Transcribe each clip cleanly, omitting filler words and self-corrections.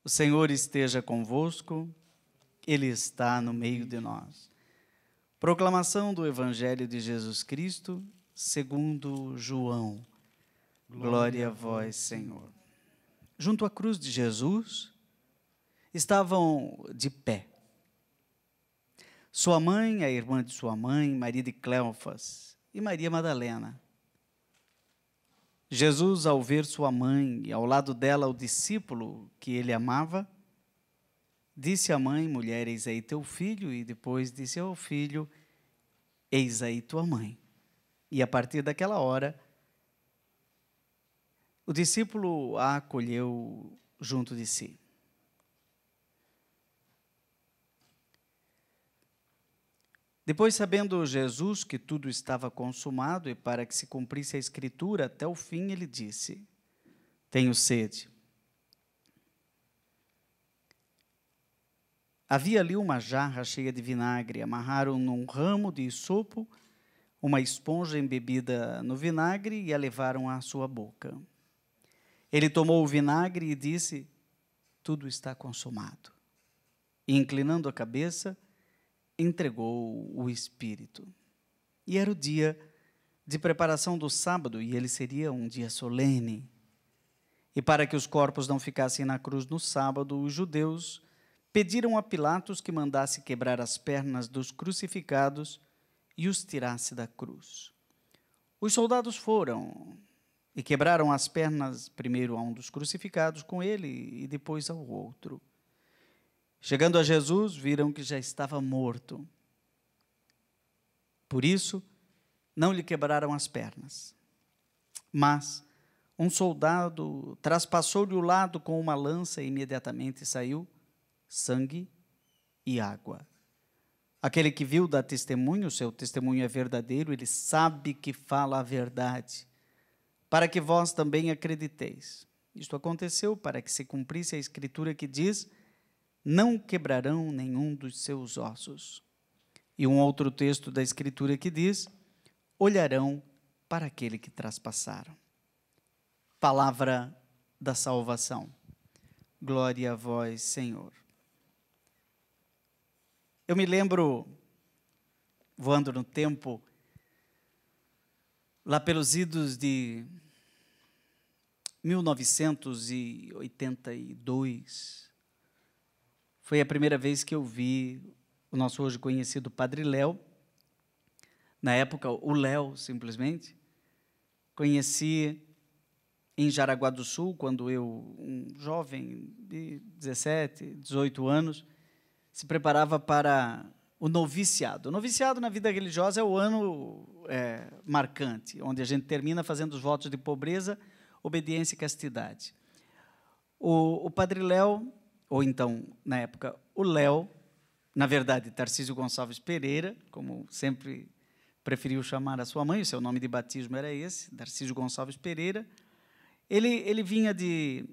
O Senhor esteja convosco, Ele está no meio de nós. Proclamação do Evangelho de Jesus Cristo, segundo João. Glória a vós, Senhor. Junto à cruz de Jesus, estavam de pé sua mãe, a irmã de sua mãe, Maria de Cleofas e Maria Madalena. Jesus, ao ver sua mãe e ao lado dela o discípulo que ele amava, disse à mãe: mulher, eis aí teu filho, e depois disse ao filho: eis aí tua mãe. E a partir daquela hora, o discípulo a acolheu junto de si. Depois, sabendo Jesus que tudo estava consumado e para que se cumprisse a Escritura até o fim, ele disse: tenho sede. Havia ali uma jarra cheia de vinagre, amarraram num ramo de isopo uma esponja embebida no vinagre e a levaram à sua boca. Ele tomou o vinagre e disse: tudo está consumado. E, inclinando a cabeça, entregou o Espírito. E era o dia de preparação do sábado, e ele seria um dia solene. E para que os corpos não ficassem na cruz no sábado, os judeus pediram a Pilatos que mandasse quebrar as pernas dos crucificados e os tirasse da cruz. Os soldados foram e quebraram as pernas primeiro a um dos crucificados com ele e depois ao outro. Chegando a Jesus, viram que já estava morto. Por isso, não lhe quebraram as pernas. Mas um soldado traspassou-lhe o lado com uma lança e imediatamente saiu sangue e água. Aquele que viu dá testemunho, seu testemunho é verdadeiro, ele sabe que fala a verdade, para que vós também acrediteis. Isto aconteceu para que se cumprisse a Escritura que diz: não quebrarão nenhum dos seus ossos. E um outro texto da Escritura que diz: olharão para aquele que traspassaram. Palavra da salvação. Glória a vós, Senhor. Eu me lembro, voando no tempo, lá pelos idos de 1982, foi a primeira vez que eu vi o nosso hoje conhecido Padre Léo. Na época, o Léo, simplesmente. Conheci em Jaraguá do Sul, quando eu, um jovem de 17, 18 anos, se preparava para o noviciado. O noviciado na vida religiosa é o ano marcante, onde a gente termina fazendo os votos de pobreza, obediência e castidade. O Padre Léo, ou então, na época, o Léo, na verdade, Tarcísio Gonçalves Pereira, como sempre preferiu chamar a sua mãe, o seu nome de batismo era esse, Tarcísio Gonçalves Pereira. Ele vinha de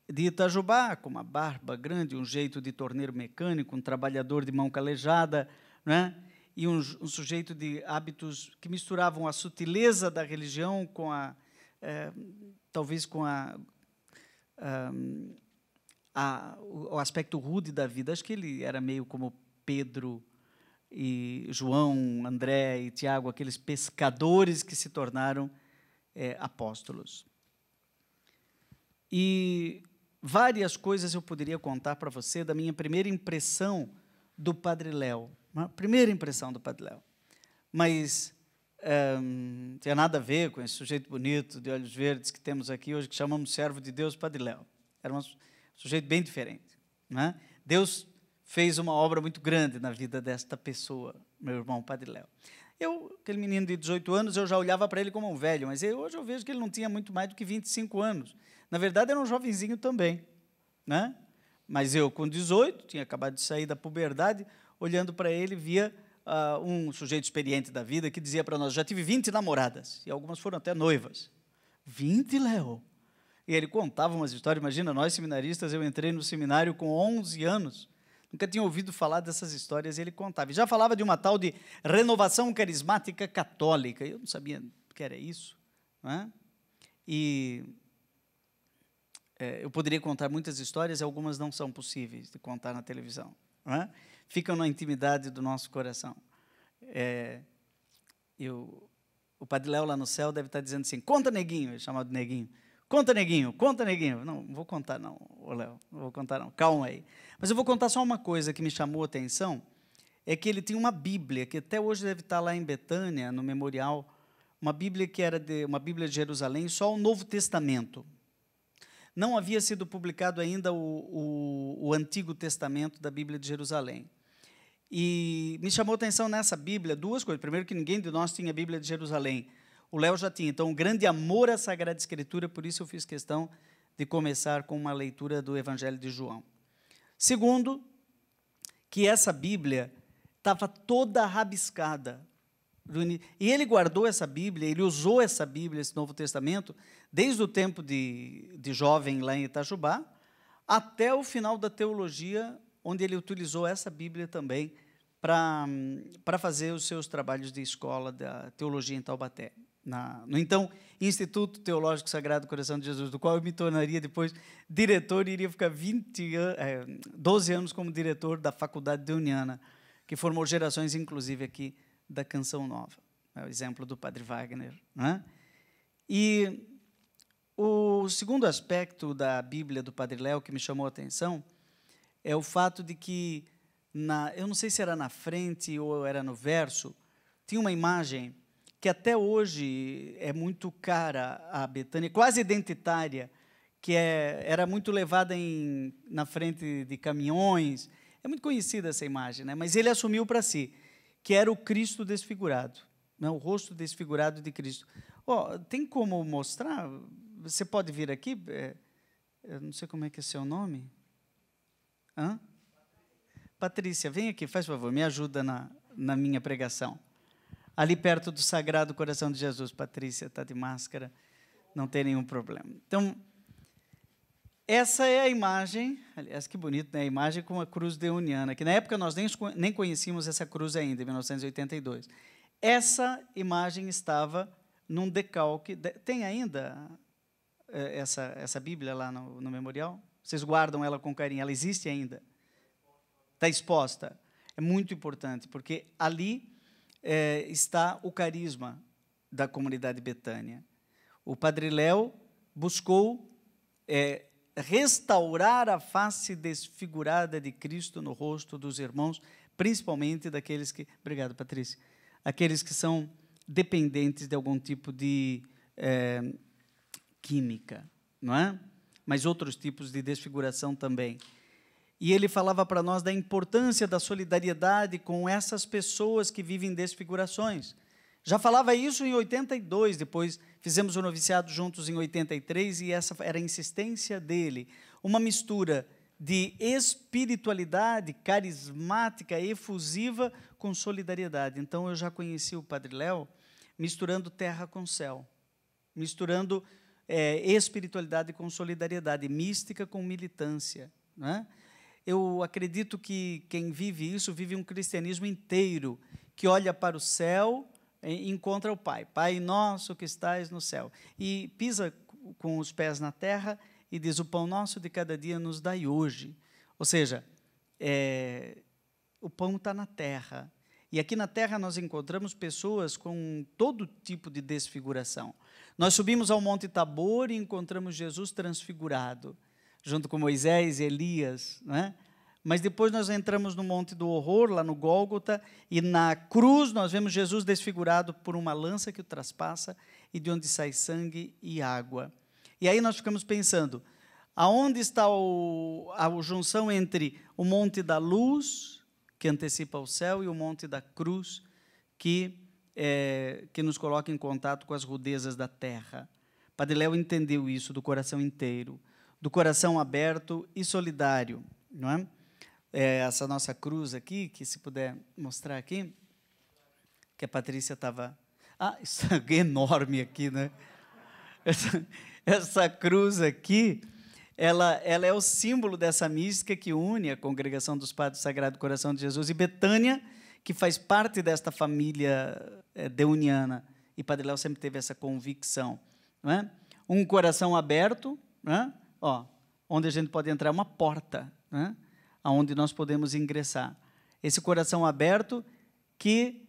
Itajubá, com uma barba grande, um jeito de torneiro mecânico, um trabalhador de mão calejada, né? E um sujeito de hábitos que misturavam a sutileza da religião com talvez com o aspecto rude da vida. Acho que ele era meio como Pedro e João, André e Tiago, aqueles pescadores que se tornaram apóstolos. E várias coisas eu poderia contar para você da minha primeira impressão do Padre Léo. Primeira impressão do Padre Léo. Mas não tinha nada a ver com esse sujeito bonito, de olhos verdes, que temos aqui hoje, que chamamos servo de Deus, Padre Léo. Era um sujeito bem diferente, né? Deus fez uma obra muito grande na vida desta pessoa, meu irmão Padre Léo. Aquele menino de 18 anos, eu já olhava para ele como um velho, mas hoje eu vejo que ele não tinha muito mais do que 25 anos. Na verdade, era um jovenzinho também, né? Mas eu, com 18, tinha acabado de sair da puberdade, olhando para ele, via um sujeito experiente da vida que dizia para nós: já tive 20 namoradas, e algumas foram até noivas. 20, Léo? E ele contava umas histórias. Imagina, nós seminaristas, eu entrei no seminário com 11 anos, nunca tinha ouvido falar dessas histórias, e ele contava. E já falava de uma tal de renovação carismática católica. Eu não sabia o que era isso, né? E eu poderia contar muitas histórias e algumas não são possíveis de contar na televisão, não é? Ficam na intimidade do nosso coração. O Padre Léo lá no céu deve estar dizendo assim, conta, neguinho, ele é chamado neguinho. Conta, neguinho, conta, neguinho. Não vou contar não, Léo, não vou contar não, calma aí. Mas eu vou contar só uma coisa que me chamou a atenção, é que ele tinha uma Bíblia, que até hoje deve estar lá em Betânia, no memorial, uma Bíblia que era uma Bíblia de Jerusalém, só o Novo Testamento. Não havia sido publicado ainda o Antigo Testamento da Bíblia de Jerusalém. E me chamou a atenção nessa Bíblia duas coisas. Primeiro, que ninguém de nós tinha a Bíblia de Jerusalém. O Léo já tinha. Então, um grande amor à Sagrada Escritura, por isso eu fiz questão de começar com uma leitura do Evangelho de João. Segundo, que essa Bíblia estava toda rabiscada. E ele guardou essa Bíblia, ele usou essa Bíblia, esse Novo Testamento, desde o tempo de jovem lá em Itajubá, até o final da teologia, onde ele utilizou essa Bíblia também para fazer os seus trabalhos de escola da teologia em Taubaté. No então Instituto Teológico Sagrado Coração de Jesus, do qual eu me tornaria depois diretor e iria ficar 12 anos como diretor da Faculdade de Uniana, que formou gerações, inclusive, aqui da Canção Nova. É o exemplo do Padre Wagner. Não é? E o segundo aspecto da Bíblia do Padre Léo que me chamou a atenção é o fato de que, eu não sei se era na frente ou era no verso, tinha uma imagem que até hoje é muito cara a Betânia, quase identitária, que era muito levada na frente de caminhões. É muito conhecida essa imagem, né? Mas ele assumiu para si, que era o Cristo desfigurado, né? O rosto desfigurado de Cristo. Tem como mostrar? Você pode vir aqui? Eu não sei como é que é seu nome. Hã? Patrícia, vem aqui, faz favor, me ajuda na minha pregação. Ali perto do Sagrado Coração de Jesus. Patrícia está de máscara, não tem nenhum problema. Então, essa é a imagem, aliás, que bonito, né? A imagem com a cruz deuniana, que na época nós nem conhecíamos essa cruz ainda, em 1982. Essa imagem estava num decalque. Tem ainda essa Bíblia lá no memorial? Vocês guardam ela com carinho? Ela existe ainda? Está exposta. É muito importante, porque ali está o carisma da comunidade Betânia. O Padre Léo buscou restaurar a face desfigurada de Cristo no rosto dos irmãos, principalmente daqueles que... Obrigado, Patrícia. Aqueles que são dependentes de algum tipo de química, não é? Mas outros tipos de desfiguração também. E ele falava para nós da importância da solidariedade com essas pessoas que vivem desfigurações. Já falava isso em 82, depois fizemos o noviciado juntos em 83, e essa era a insistência dele. Uma mistura de espiritualidade carismática, efusiva, com solidariedade. Então, eu já conheci o Padre Léo misturando terra com céu, misturando espiritualidade com solidariedade, mística com militância, não é? Eu acredito que quem vive isso, vive um cristianismo inteiro, que olha para o céu e encontra o Pai. Pai nosso que estais no céu. E pisa com os pés na terra e diz, o pão nosso de cada dia nos dai hoje. Ou seja, o pão está na terra. E aqui na terra nós encontramos pessoas com todo tipo de desfiguração. Nós subimos ao Monte Tabor e encontramos Jesus transfigurado, junto com Moisés e Elias, né? Mas depois nós entramos no Monte do Horror, lá no Gólgota, e na cruz nós vemos Jesus desfigurado por uma lança que o traspassa e de onde sai sangue e água. E aí nós ficamos pensando, aonde está a junção entre o Monte da Luz, que antecipa o céu, e o Monte da Cruz, que nos coloca em contato com as rudezas da terra. Padre Léo entendeu isso do coração inteiro, do coração aberto e solidário, não é? Essa nossa cruz aqui, que se puder mostrar aqui, que a Patrícia estava... isso é enorme aqui, né? Essa cruz aqui, ela é o símbolo dessa mística que une a Congregação dos Padres do Sagrado Coração de Jesus e Betânia, que faz parte desta família deuniana. E Padre Léo sempre teve essa convicção, não é? Um coração aberto, não é? ó, onde a gente pode entrar, uma porta, né? Onde nós podemos ingressar. Esse coração aberto que,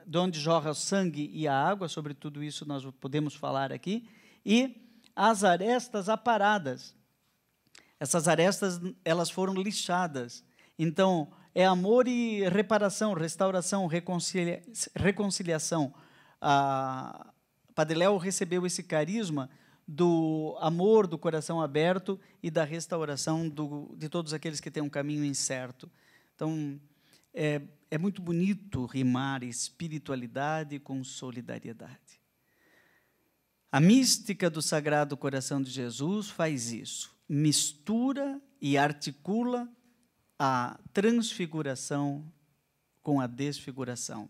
de onde jorra o sangue e a água, sobre tudo isso nós podemos falar aqui, e as arestas aparadas. Essas arestas, elas foram lixadas. Então, é amor e reparação, restauração, reconciliação. Padre Léo recebeu esse carisma do amor, do coração aberto e da restauração de todos aqueles que têm um caminho incerto. Então, é muito bonito rimar espiritualidade com solidariedade. A mística do Sagrado Coração de Jesus faz isso, mistura e articula a transfiguração com a desfiguração.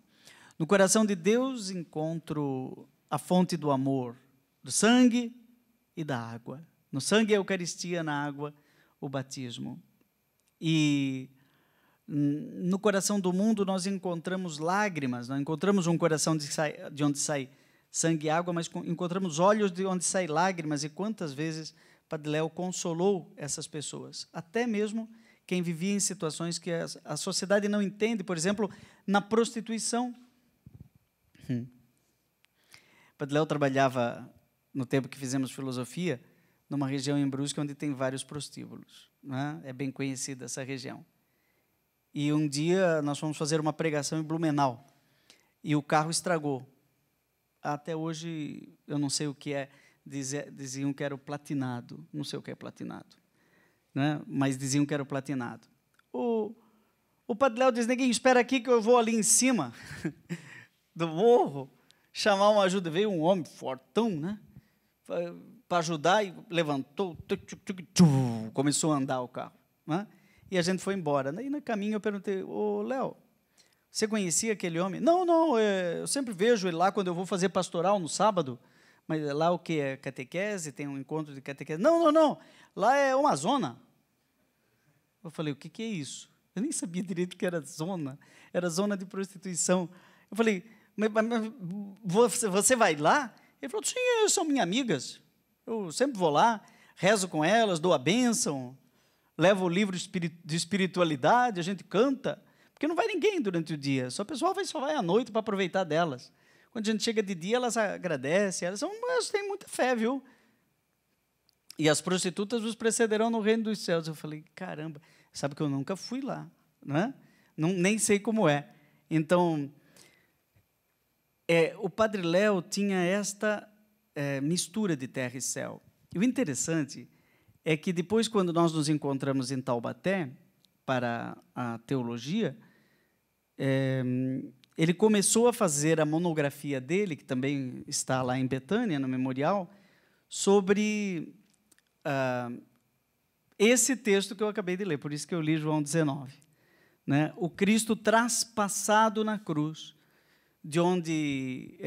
No coração de Deus encontro a fonte do amor, do sangue e da água. No sangue a Eucaristia, na água o batismo. E no coração do mundo nós encontramos lágrimas, nós encontramos um coração de onde sai sangue e água, mas encontramos olhos de onde saem lágrimas, e quantas vezes Padre Léo consolou essas pessoas, até mesmo quem vivia em situações que a sociedade não entende, por exemplo, na prostituição. Padre Léo trabalhava, no tempo que fizemos filosofia, numa região em Brusque onde tem vários prostíbulos, né? É bem conhecida essa região. E um dia nós fomos fazer uma pregação em Blumenau, e o carro estragou. Até hoje, eu não sei o que é, diziam que era o platinado, não sei o que é platinado, né? Mas diziam que era o platinado. O Padre Léo diz, neguinho, espera aqui que eu vou ali em cima do morro, chamar uma ajuda. Veio um homem fortão, né? Para ajudar, e levantou, começou a andar o carro, né? E a gente foi embora. E no caminho eu perguntei, ô Léo, você conhecia aquele homem? Não, eu sempre vejo ele lá quando eu vou fazer pastoral no sábado. Mas lá o que é catequese? Tem um encontro de catequese? Não. Lá é uma zona. Eu falei, o que é isso? Eu nem sabia direito que era zona. Era zona de prostituição. Eu falei, mas você vai lá? Ele falou, sim, são minhas amigas. Eu sempre vou lá, rezo com elas, dou a bênção, levo o livro de espiritualidade, a gente canta. Porque não vai ninguém durante o dia, só o pessoal só vai à noite para aproveitar delas. Quando a gente chega de dia, elas agradecem, elas têm muita fé, viu? E as prostitutas os precederão no reino dos céus. Eu falei, caramba, sabe que eu nunca fui lá, né? Nem sei como é. Então, o Padre Léo tinha esta mistura de terra e céu. E o interessante é que depois, quando nós nos encontramos em Taubaté, para a teologia, ele começou a fazer a monografia dele, que também está lá em Betânia, no memorial, sobre esse texto que eu acabei de ler, por isso que eu li João 19. Né? O Cristo traspassado na cruz, de onde,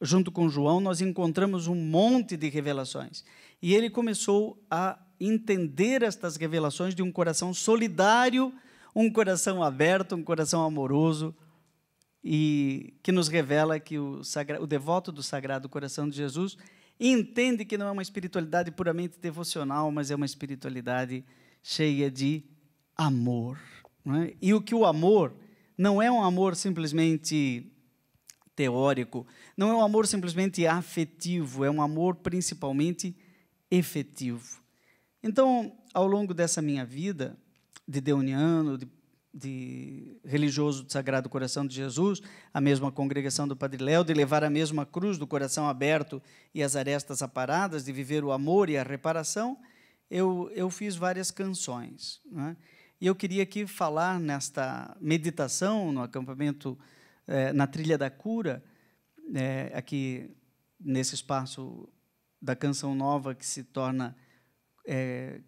junto com João, nós encontramos um monte de revelações. E ele começou a entender estas revelações de um coração solidário, um coração aberto, um coração amoroso, e que nos revela que o devoto do Sagrado Coração de Jesus entende que não é uma espiritualidade puramente devocional, mas é uma espiritualidade cheia de amor. Não é? E o amor não é um amor simplesmente teórico, não é um amor simplesmente afetivo, é um amor principalmente efetivo. Então, ao longo dessa minha vida de deoniano, de religioso do Sagrado Coração de Jesus, a mesma congregação do Padre Léo, de levar a mesma cruz do coração aberto e as arestas aparadas, de viver o amor e a reparação, eu fiz várias canções. Né? E eu queria aqui falar nesta meditação, no acampamento, na Trilha da Cura, aqui nesse espaço da Canção Nova, que se torna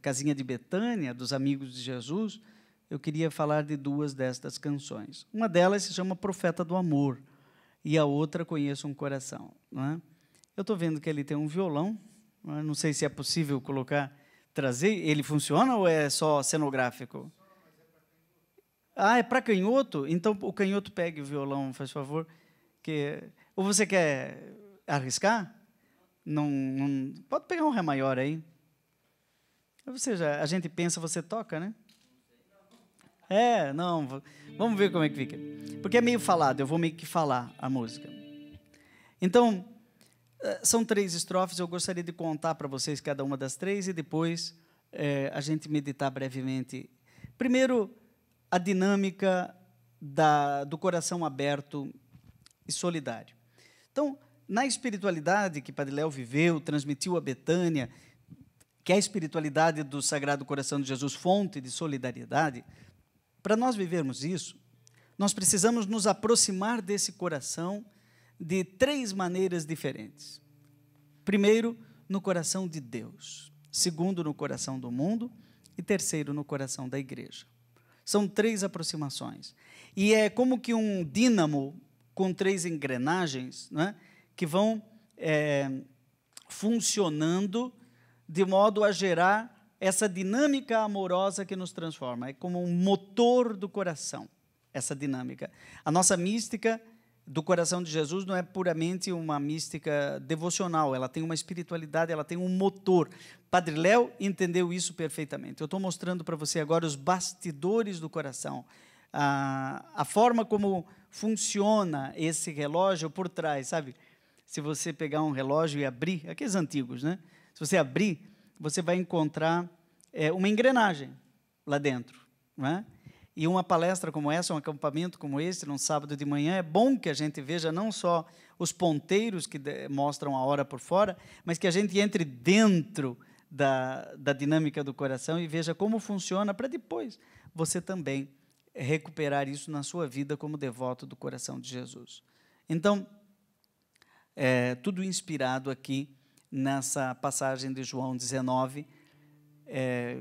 Casinha de Betânia, dos Amigos de Jesus, eu queria falar de duas destas canções. Uma delas se chama Profeta do Amor, e a outra, Conheço um Coração. Não é? Eu estou vendo que ele tem um violão, não sei se é possível trazer. Ele funciona ou é só cenográfico? É para canhoto? Então, o canhoto pegue o violão, faz favor. Ou você quer arriscar? Não, pode pegar um Ré maior aí. Ou seja, a gente pensa, você toca, né? Não, vamos ver como é que fica. Porque é meio falado, eu vou meio que falar a música. Então, são 3 estrofes, eu gostaria de contar para vocês cada uma das 3 e depois a gente meditar brevemente. Primeiro, a dinâmica do coração aberto e solidário. Então, na espiritualidade que Padre Léo viveu, transmitiu a Betânia, que é a espiritualidade do Sagrado Coração de Jesus, fonte de solidariedade, para nós vivermos isso, nós precisamos nos aproximar desse coração de 3 maneiras diferentes. Primeiro, no coração de Deus. Segundo, no coração do mundo. E terceiro, no coração da igreja. São 3 aproximações. E é como que um dínamo com 3 engrenagens, né, que vão funcionando de modo a gerar essa dinâmica amorosa que nos transforma. É como um motor do coração, essa dinâmica. A nossa mística do coração de Jesus não é puramente uma mística devocional, ela tem uma espiritualidade, ela tem um motor. Padre Léo entendeu isso perfeitamente. Eu estou mostrando para você agora os bastidores do coração, a forma como funciona esse relógio por trás, sabe? Se você pegar um relógio e abrir, aqueles antigos, né? Se você abrir, você vai encontrar uma engrenagem lá dentro, não é? E uma palestra como essa, um acampamento como esse, num sábado de manhã, é bom que a gente veja não só os ponteiros que mostram a hora por fora, mas que a gente entre dentro da dinâmica do coração e veja como funciona, para depois você também recuperar isso na sua vida como devoto do coração de Jesus. Então, tudo inspirado aqui nessa passagem de João 19,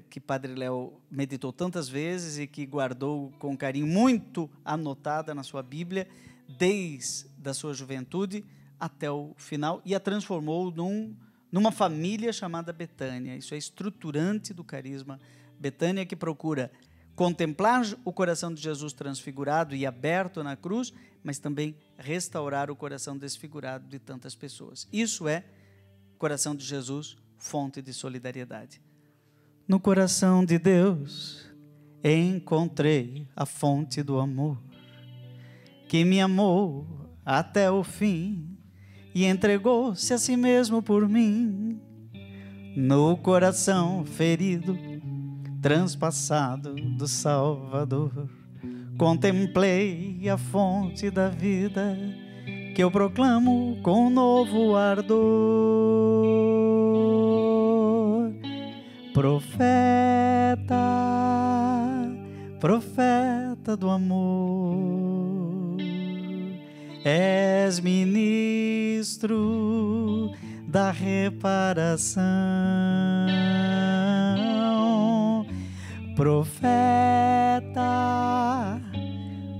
que Padre Léo meditou tantas vezes e que guardou com carinho, muito anotada na sua Bíblia, desde a sua juventude até o final, e a transformou numa família chamada Betânia. Isso é estruturante do carisma Betânia, que procura contemplar o coração de Jesus transfigurado e aberto na cruz, mas também restaurar o coração desfigurado de tantas pessoas. Isso é coração de Jesus, fonte de solidariedade. No coração de Deus encontrei a fonte do amor, que me amou até o fim e entregou-se a si mesmo por mim. No coração ferido, transpassado do Salvador, contemplei a fonte da vida, que eu proclamo com novo ardor. Profeta, profeta do amor, és ministro da reparação. Profeta,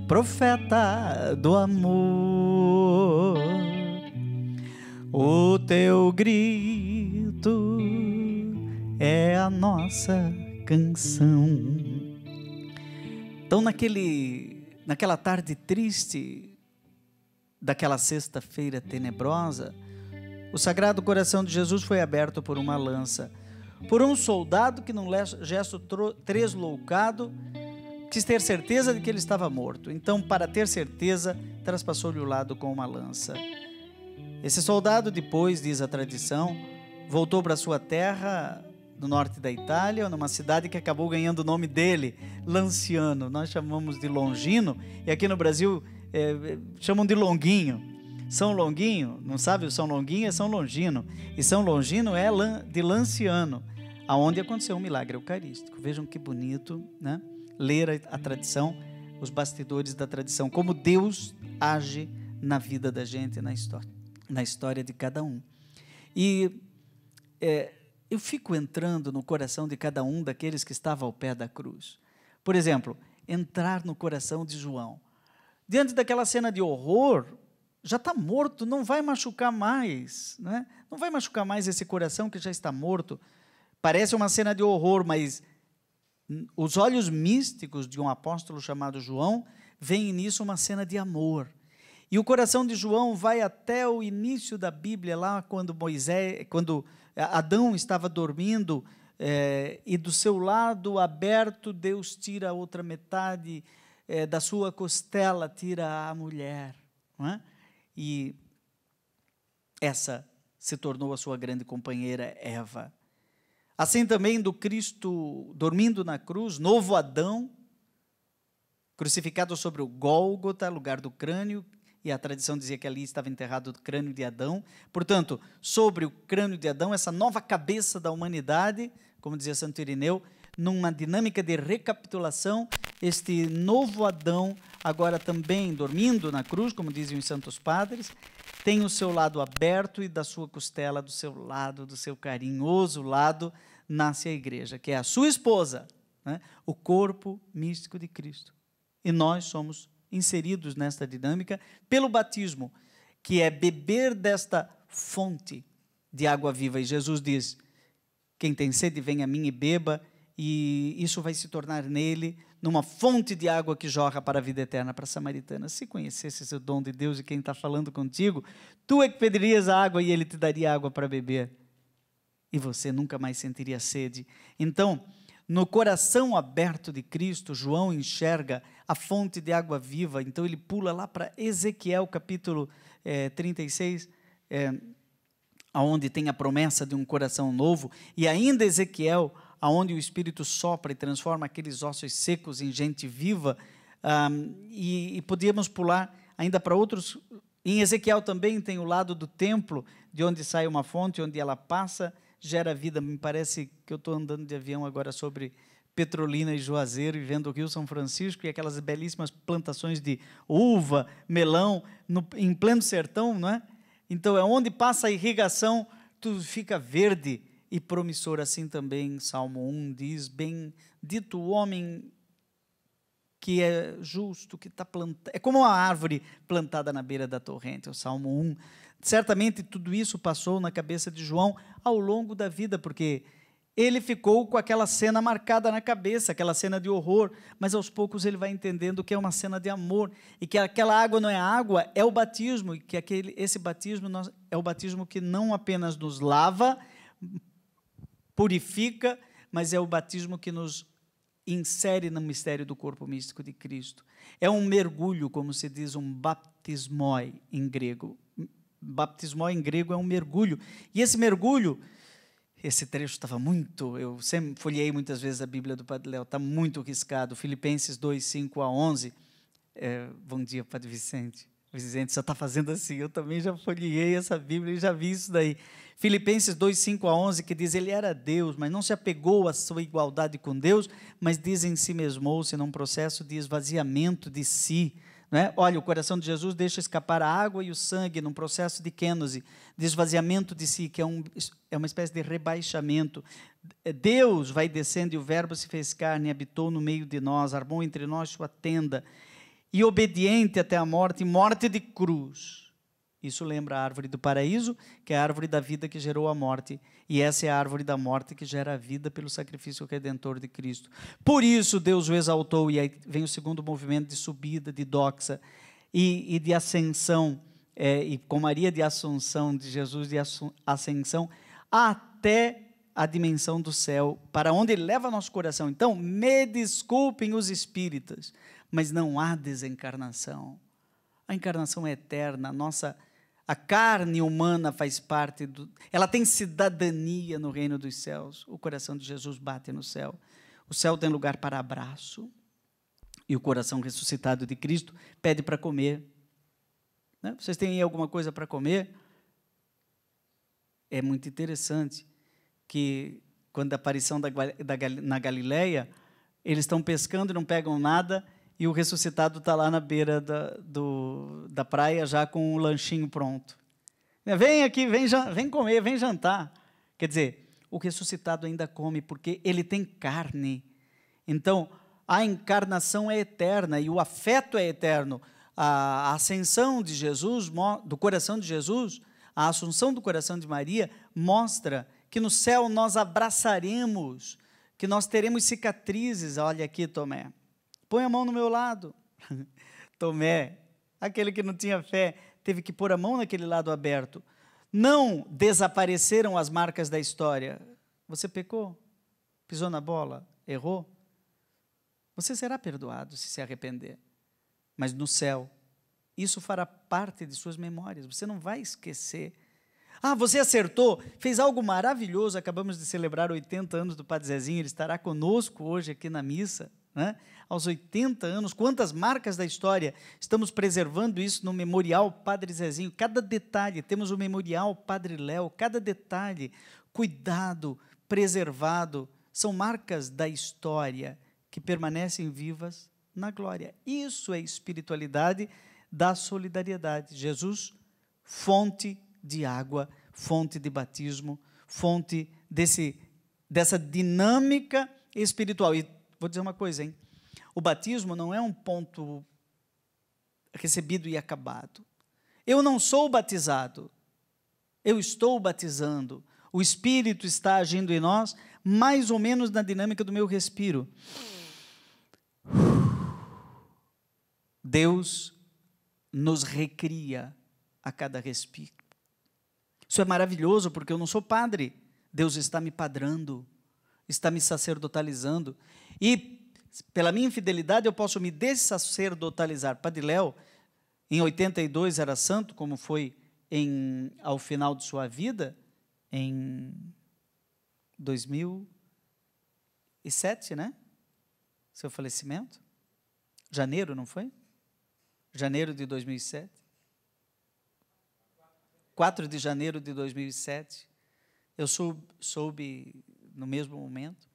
profeta do amor, o teu grito é a nossa canção. Então, naquela tarde triste, daquela sexta-feira tenebrosa, o Sagrado Coração de Jesus foi aberto por uma lança, por um soldado que, num gesto tresloucado, quis ter certeza de que ele estava morto. Então, para ter certeza, traspassou-lhe o lado com uma lança. Esse soldado, depois, diz a tradição, voltou para sua terra no norte da Itália, numa cidade que acabou ganhando o nome dele, Lanciano. Nós chamamos de Longino, e aqui no Brasil chamam de Longuinho. São Longuinho, não sabe o São Longuinho? É São Longino. E São Longino é de Lanciano, aonde aconteceu um milagre eucarístico. Vejam que bonito, né? Ler a tradição, os bastidores da tradição, como Deus age na vida da gente, na história de cada um. E eu fico entrando no coração de cada um daqueles que estava ao pé da cruz. Por exemplo, entrar no coração de João. Diante daquela cena de horror, já está morto, não vai machucar mais, né? Não vai machucar mais esse coração que já está morto. Parece uma cena de horror, mas os olhos místicos de um apóstolo chamado João veem nisso uma cena de amor. E o coração de João vai até o início da Bíblia, lá quando Adão estava dormindo e do seu lado aberto Deus tira a outra metade, da sua costela tira a mulher, não é? E essa se tornou a sua grande companheira Eva. Assim também do Cristo dormindo na cruz, novo Adão, crucificado sobre o Gólgota, lugar do crânio, e a tradição dizia que ali estava enterrado o crânio de Adão. Portanto, sobre o crânio de Adão, essa nova cabeça da humanidade, como dizia Santo Irineu, numa dinâmica de recapitulação, este novo Adão, agora também dormindo na cruz, como dizem os santos padres, tem o seu lado aberto e da sua costela, do seu lado, do seu carinhoso lado, nasce a igreja, que é a sua esposa, né? O corpo místico de Cristo. E nós somos inseridos nesta dinâmica pelo batismo, que é beber desta fonte de água viva. E Jesus diz, quem tem sede, venha a mim e beba, e isso vai se tornar nele numa fonte de água que jorra para a vida eterna. Para a samaritana, se conhecesses o dom de Deus e quem está falando contigo, tu é que pedirias a água e ele te daria água para beber, e você nunca mais sentiria sede. Então, no coração aberto de Cristo, João enxerga a fonte de água viva. Então ele pula lá para Ezequiel capítulo 36, onde tem a promessa de um coração novo, e ainda Ezequiel, onde o Espírito sopra e transforma aqueles ossos secos em gente viva, e podíamos pular ainda para outros. Em Ezequiel também tem o lado do templo, de onde sai uma fonte, onde ela passa, gera vida. Me parece que eu estou andando de avião agora sobre Petrolina e Juazeiro e vendo o Rio São Francisco e aquelas belíssimas plantações de uva, melão, em pleno sertão, não é? Então, é onde passa a irrigação, tudo fica verde e promissor. Assim também, Salmo 1 diz, bendito o homem que é justo, que está plantado, é como uma árvore plantada na beira da torrente, o Salmo 1. Certamente tudo isso passou na cabeça de João ao longo da vida, porque ele ficou com aquela cena marcada na cabeça, aquela cena de horror, mas aos poucos ele vai entendendo que é uma cena de amor, e que aquela água não é água, é o batismo, e que esse batismo é o batismo que não apenas nos lava, purifica, mas é o batismo que nos insere no mistério do corpo místico de Cristo. É um mergulho, como se diz, um baptismoi em grego. Baptismoi em grego é um mergulho. E esse mergulho, esse trecho estava muito, eu sempre folhei muitas vezes a Bíblia do Padre Léo, está muito riscado. Filipenses 2, 5 a 11. Bom dia, Padre Vicente. O Vicente só está fazendo assim, eu também já folhei essa Bíblia e já vi isso daí. Filipenses 2, 5 a 11, que diz, ele era Deus, mas não se apegou à sua igualdade com Deus, mas diz em si mesmou-se num processo de esvaziamento de si. Não é? Olha, o coração de Jesus deixa escapar a água e o sangue num processo de kênose, de esvaziamento de si, que é uma espécie de rebaixamento. Deus vai descendo e o verbo se fez carne, habitou no meio de nós, armou entre nós sua tenda, e obediente até a morte, morte de cruz. Isso lembra a árvore do paraíso, que é a árvore da vida que gerou a morte, e essa é a árvore da morte que gera a vida pelo sacrifício redentor de Cristo. Por isso Deus o exaltou, e aí vem o segundo movimento de subida, de doxa, e de ascensão, e com Maria de Assunção, de Jesus de ascensão, até a dimensão do céu, para onde ele leva nosso coração. Então, me desculpem os espíritas, mas não há desencarnação. A encarnação é eterna, a carne humana faz parte ela tem cidadania no reino dos céus. O coração de Jesus bate no céu. O céu tem lugar para abraço. E o coração ressuscitado de Cristo pede para comer. Né? Vocês têm aí alguma coisa para comer? É muito interessante que, quando a aparição na Galileia, eles estão pescando e não pegam nada, e o ressuscitado está lá na beira da praia, já com o lanchinho pronto. Vem aqui, vem comer, vem jantar. Quer dizer, o ressuscitado ainda come, porque ele tem carne. Então, a encarnação é eterna, e o afeto é eterno. A ascensão de Jesus, do coração de Jesus, a assunção do coração de Maria, mostra que no céu nós abraçaremos, que nós teremos cicatrizes. Olha aqui, Tomé. Põe a mão no meu lado. Tomé, aquele que não tinha fé, teve que pôr a mão naquele lado aberto. Não desapareceram as marcas da história. Você pecou? pisou na bola, errou, você será perdoado se se arrepender. Mas no céu, isso fará parte de suas memórias. Você não vai esquecer. Ah, você acertou, fez algo maravilhoso. Acabamos de celebrar 80 anos do Padre Zezinho. Ele estará conosco hoje aqui na missa, né? Aos 80 anos, quantas marcas da história. Estamos preservando isso no Memorial Padre Zezinho. Cada detalhe, temos o Memorial Padre Léo, cada detalhe, cuidado, preservado, são marcas da história que permanecem vivas na glória. Isso é espiritualidade da solidariedade. Jesus, fonte de água, fonte de batismo, fonte dessa dinâmica espiritual. E vou dizer uma coisa, hein? O batismo não é um ponto recebido e acabado. Eu não sou batizado, eu estou batizando. O Espírito está agindo em nós, mais ou menos na dinâmica do meu respiro. Deus nos recria a cada respiro. Isso é maravilhoso, porque eu não sou padre. Deus está me padrando, está me sacerdotalizando. E, pela minha infidelidade, eu posso me dessacerdotalizar. Padre Léo, em 82, era santo, como foi ao final de sua vida, em 2007, né? Seu falecimento. Janeiro, não foi? Janeiro de 2007. 4 de janeiro de 2007. Eu soube no mesmo momento.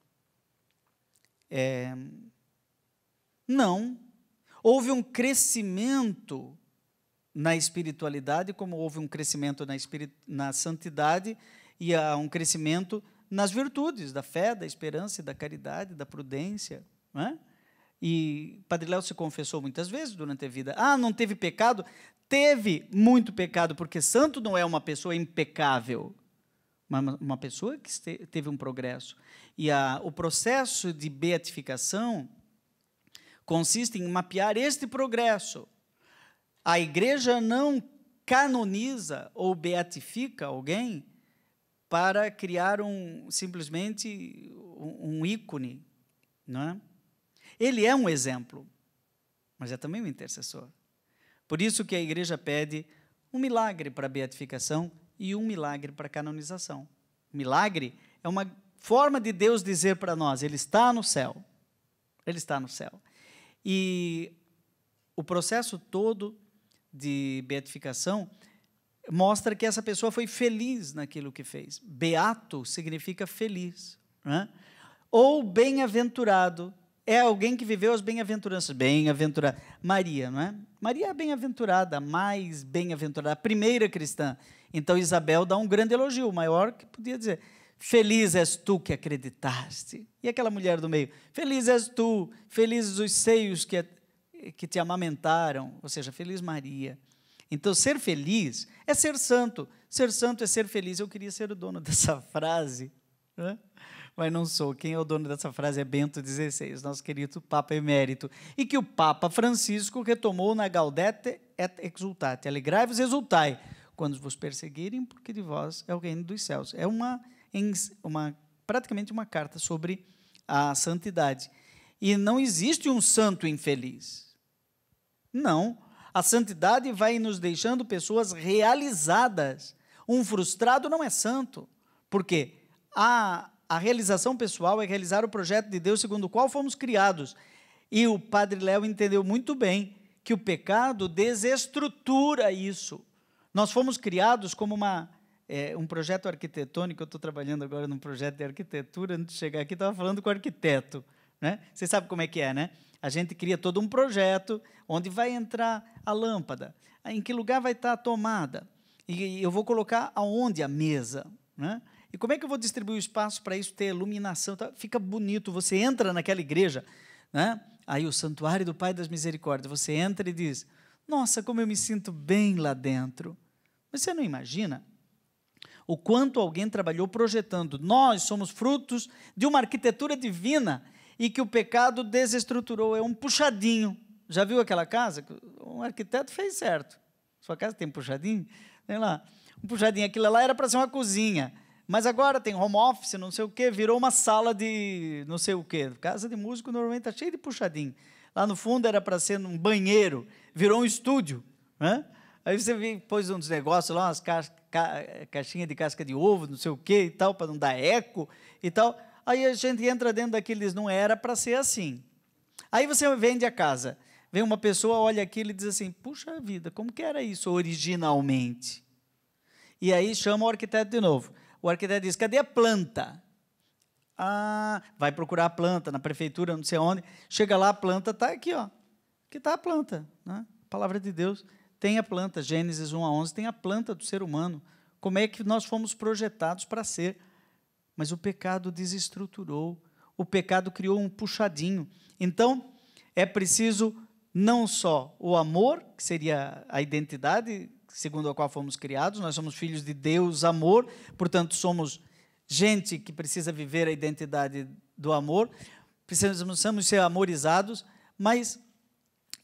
Não. Houve um crescimento na espiritualidade, como houve um crescimento na santidade e há um crescimento nas virtudes, da fé, da esperança e da caridade, da prudência, não é? E Padre Léo se confessou muitas vezes durante a vida. Ah, não teve pecado? Teve muito pecado, porque santo não é uma pessoa impecável, mas uma pessoa que teve um progresso. E o processo de beatificação consiste em mapear este progresso. A igreja não canoniza ou beatifica alguém para criar simplesmente um ícone, não é? Ele é um exemplo, mas é também um intercessor. Por isso que a igreja pede um milagre para a beatificação e um milagre para a canonização. O milagre é uma forma de Deus dizer para nós, Ele está no céu. Ele está no céu. E o processo todo de beatificação mostra que essa pessoa foi feliz naquilo que fez. Beato significa feliz, né? Ou bem-aventurado. É alguém que viveu as bem-aventuranças. Bem-aventurada. Maria, não é? Maria é bem-aventurada, a mais bem-aventurada, a primeira cristã. Então, Isabel dá um grande elogio, o maior que podia dizer. Feliz és tu que acreditaste. E aquela mulher do meio? Feliz és tu, felizes os seios que te amamentaram. Ou seja, feliz Maria. Então, ser feliz é ser santo. Ser santo é ser feliz. Eu queria ser o dono dessa frase, né? Mas não sou. Quem é o dono dessa frase é Bento XVI, nosso querido Papa Emérito, e que o Papa Francisco retomou na Gaudete et Exultate. Alegrai-vos e exultai, quando vos perseguirem, porque de vós é o reino dos céus. É praticamente uma carta sobre a santidade. E não existe um santo infeliz. Não. A santidade vai nos deixando pessoas realizadas. Um frustrado não é santo. Por quê? A realização pessoal é realizar o projeto de Deus segundo o qual fomos criados. E o Padre Léo entendeu muito bem que o pecado desestrutura isso. Nós fomos criados como um projeto arquitetônico. Eu estou trabalhando agora num projeto de arquitetura. Antes de chegar aqui, estava falando com o arquiteto, né? Você sabe como é que é, né? A gente cria todo um projeto onde vai entrar a lâmpada, em que lugar vai estar a tomada, e eu vou colocar aonde a mesa, né? E como é que eu vou distribuir o espaço para isso ter iluminação? Tá? Fica bonito, você entra naquela igreja, né? Aí o Santuário do Pai das Misericórdias, você entra e diz, nossa, como eu me sinto bem lá dentro. Mas você não imagina o quanto alguém trabalhou projetando. Nós somos frutos de uma arquitetura divina e que o pecado desestruturou, é um puxadinho. Já viu aquela casa? Um arquiteto fez certo. Sua casa tem puxadinho? Tem lá, um puxadinho. Aquilo lá era para ser uma cozinha. Mas agora tem home office, não sei o quê, virou uma sala de não sei o quê. Casa de músico normalmente está cheia de puxadinho. Lá no fundo era para ser um banheiro, virou um estúdio. Né? Aí você pôs uns negócios lá, umas caixinhas de casca de ovo, não sei o quê e tal, para não dar eco e tal. Aí a gente entra dentro daqueles, não era para ser assim. Aí você vende a casa, vem uma pessoa, olha aquilo e diz assim, puxa vida, como que era isso originalmente? E aí chama o arquiteto de novo. O arquiteto diz, cadê a planta? Ah, vai procurar a planta na prefeitura, não sei onde. Chega lá, a planta está aqui, ó. Aqui está a planta, né? A palavra de Deus tem a planta, Gênesis 1:11, tem a planta do ser humano. Como é que nós fomos projetados para ser? Mas o pecado desestruturou, o pecado criou um puxadinho. Então, é preciso não só o amor, que seria a identidade segundo a qual fomos criados, nós somos filhos de Deus, amor, portanto, somos gente que precisa viver a identidade do amor, precisamos ser amorizados, mas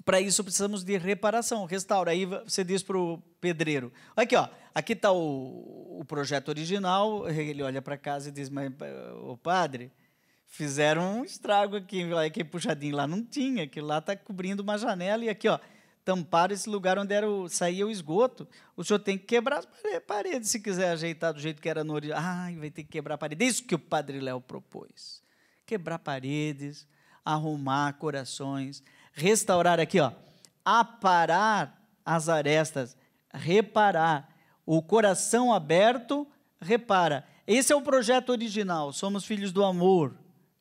para isso precisamos de reparação, restaura. Aí você diz para o pedreiro, aqui ó, aqui está o projeto original, ele olha para casa e diz, mas o padre, fizeram um estrago aqui puxadinho lá não tinha, aquilo lá está cobrindo uma janela e aqui ó, tamparam esse lugar onde saía o esgoto, o senhor tem que quebrar as paredes, se quiser ajeitar do jeito que era no original. Vai ter que quebrar a parede. É isso que o Padre Léo propôs. Quebrar paredes, arrumar corações, restaurar aqui, ó, aparar as arestas, reparar. O coração aberto, repara. Esse é o projeto original, somos filhos do amor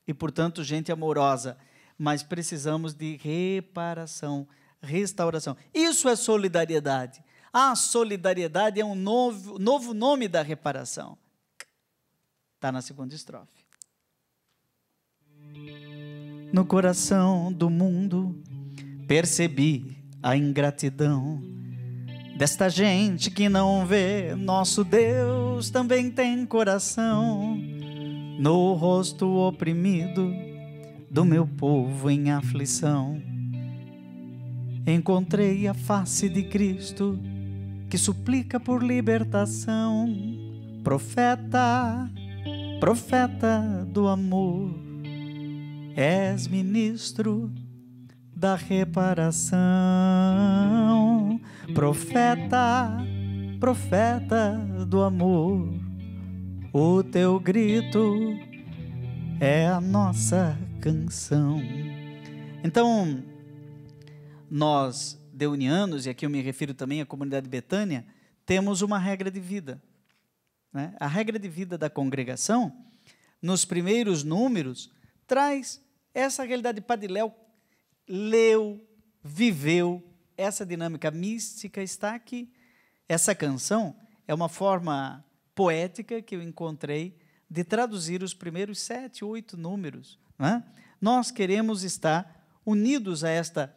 e, portanto, gente amorosa, mas precisamos de reparação, restauração. Isso é solidariedade. A solidariedade é um novo nome da reparação. Está na segunda estrofe. No coração do mundo percebi a ingratidão desta gente que não vê. Nosso Deus também tem coração. No rosto oprimido do meu povo em aflição, encontrei a face de Cristo que suplica por libertação. Profeta, profeta do amor, és ministro da reparação. Profeta, profeta do amor, o teu grito é a nossa canção. Então, nós, deunianos, e aqui eu me refiro também à comunidade Betânia, temos uma regra de vida. Né? A regra de vida da congregação, nos primeiros números, traz essa realidade. Padre Léo leu, viveu, essa dinâmica mística está aqui. Essa canção é uma forma poética que eu encontrei de traduzir os primeiros 7, 8 números. Né? Nós queremos estar unidos a esta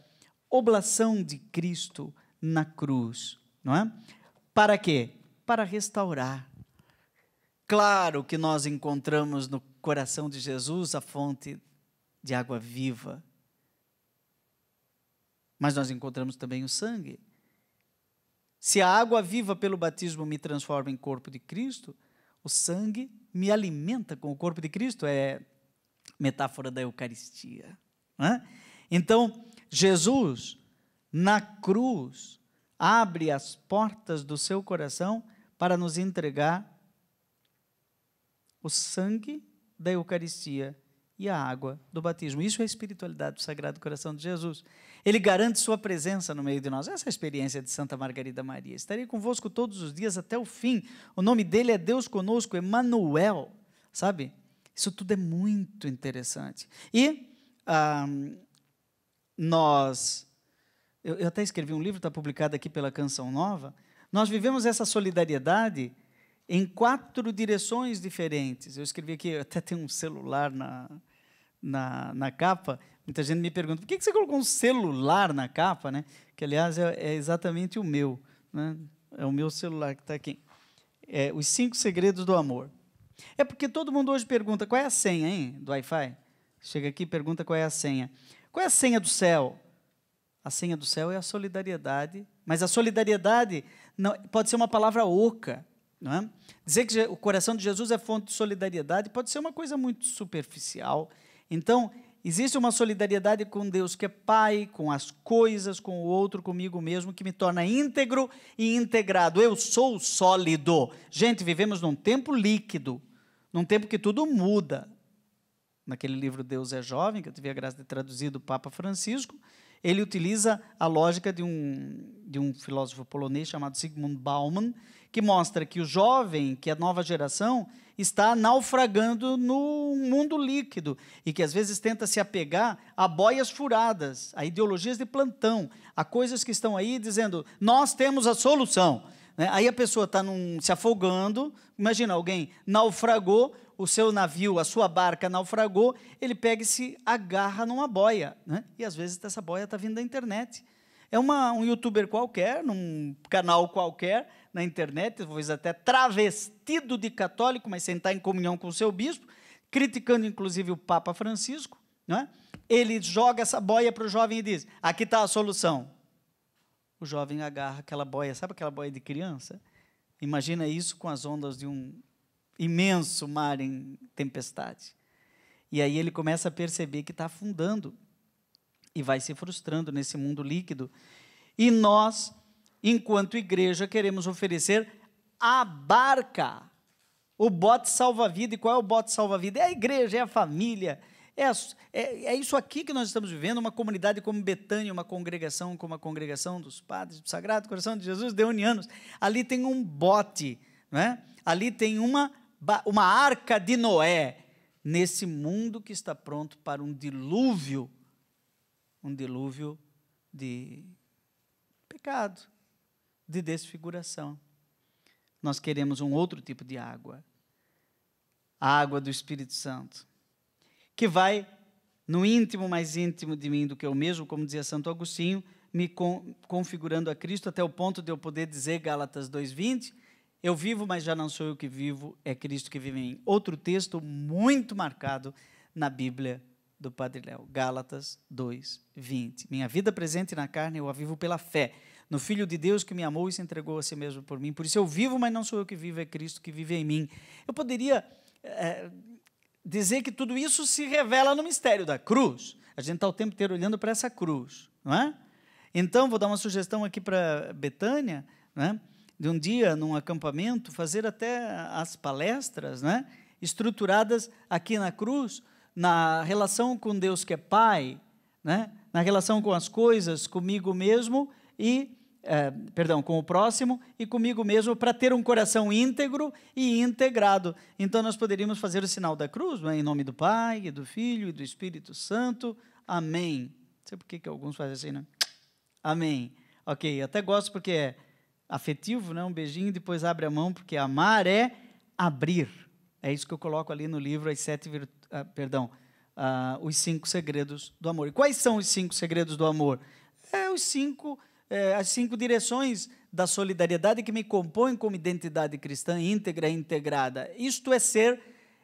oblação de Cristo na cruz, não é? Para quê? Para restaurar. Claro que nós encontramos no coração de Jesus a fonte de água viva, mas nós encontramos também o sangue. Se a água viva pelo batismo me transforma em corpo de Cristo, o sangue me alimenta com o corpo de Cristo, é metáfora da Eucaristia. Não é? Então, Jesus, na cruz, abre as portas do seu coração para nos entregar o sangue da Eucaristia e a água do batismo. Isso é a espiritualidade do Sagrado Coração de Jesus. Ele garante sua presença no meio de nós. Essa é a experiência de Santa Margarida Maria. Estarei convosco todos os dias até o fim. O nome dele é Deus conosco, Emmanuel. Sabe? Isso tudo é muito interessante. E eu até escrevi um livro, está publicado aqui pela Canção Nova, nós vivemos essa solidariedade em 4 direções diferentes. Eu escrevi aqui, até tem um celular na capa, muita gente me pergunta, por que você colocou um celular na capa? Né? Que, aliás, é exatamente o meu, né? É o meu celular que está aqui. Os 5 segredos do amor. É porque todo mundo hoje pergunta, qual é a senha, hein, do Wi-Fi? Chega aqui e pergunta qual é a senha. Qual é a senha do céu? A senha do céu é a solidariedade, mas a solidariedade não, pode ser uma palavra oca. não é? Dizer que o coração de Jesus é fonte de solidariedade pode ser uma coisa muito superficial. Então, existe uma solidariedade com Deus que é Pai, com as coisas, com o outro, comigo mesmo, que me torna íntegro e integrado. Eu sou sólido. Gente, vivemos num tempo líquido, num tempo que tudo muda. Naquele livro Deus é Jovem, que eu tive a graça de traduzir do Papa Francisco, ele utiliza a lógica de um filósofo polonês chamado Zygmunt Bauman, que mostra que o jovem, que é a nova geração, está naufragando no mundo líquido e que às vezes tenta se apegar a boias furadas, a ideologias de plantão, a coisas que estão aí dizendo, nós temos a solução. Aí a pessoa está se afogando, imagina, alguém naufragou, o seu navio, a sua barca naufragou, ele pega e se agarra numa boia, né? E às vezes essa boia está vindo da internet. É um youtuber qualquer, num canal qualquer, na internet, talvez até travestido de católico, mas sem estar em comunhão com o seu bispo, criticando inclusive o Papa Francisco, não é? Ele joga essa boia para o jovem e diz, aqui está a solução. O jovem agarra aquela boia, sabe aquela boia de criança? Imagina isso com as ondas de um imenso mar em tempestade. E aí ele começa a perceber que está afundando e vai se frustrando nesse mundo líquido. E nós, enquanto igreja, queremos oferecer a barca, o bote salva-vida. E qual é o bote salva-vida? É a igreja, é a família, é isso aqui que nós estamos vivendo, uma comunidade como Betânia, uma congregação como a congregação dos padres do Sagrado Coração de Jesus, deonianos. Ali tem um bote, não é? Ali tem uma arca de Noé, nesse mundo que está pronto para um dilúvio de pecado, de desfiguração. Nós queremos um outro tipo de água, a água do Espírito Santo, que vai no íntimo, mais íntimo de mim do que eu mesmo, como dizia Santo Agostinho, me configurando a Cristo, até o ponto de eu poder dizer, Gálatas 2:20, eu vivo, mas já não sou eu que vivo, é Cristo que vive em mim. Outro texto muito marcado na Bíblia do Padre Léo, Gálatas 2:20. Minha vida presente na carne eu a vivo pela fé, no Filho de Deus que me amou e se entregou a si mesmo por mim. Por isso eu vivo, mas não sou eu que vivo, é Cristo que vive em mim. Eu poderia dizer que tudo isso se revela no mistério da cruz. A gente está o tempo inteiro olhando para essa cruz, não é? Então, vou dar uma sugestão aqui para Betânia, né? De um dia, num acampamento, fazer até as palestras, né? Estruturadas aqui na cruz, na relação com Deus que é Pai, né? Na relação com as coisas, comigo mesmo e com o próximo e comigo mesmo, para ter um coração íntegro e integrado. Então, nós poderíamos fazer o sinal da cruz, né? Em nome do Pai, e do Filho, e do Espírito Santo. Amém. Não sei por que alguns fazem assim, né? Amém. Ok, até gosto porque é afetivo, né? Um beijinho, depois abre a mão, porque amar é abrir. É isso que eu coloco ali no livro, os 5 segredos do amor. E quais são os 5 segredos do amor? As 5 direções da solidariedade que me compõem como identidade cristã íntegra e integrada. Isto é ser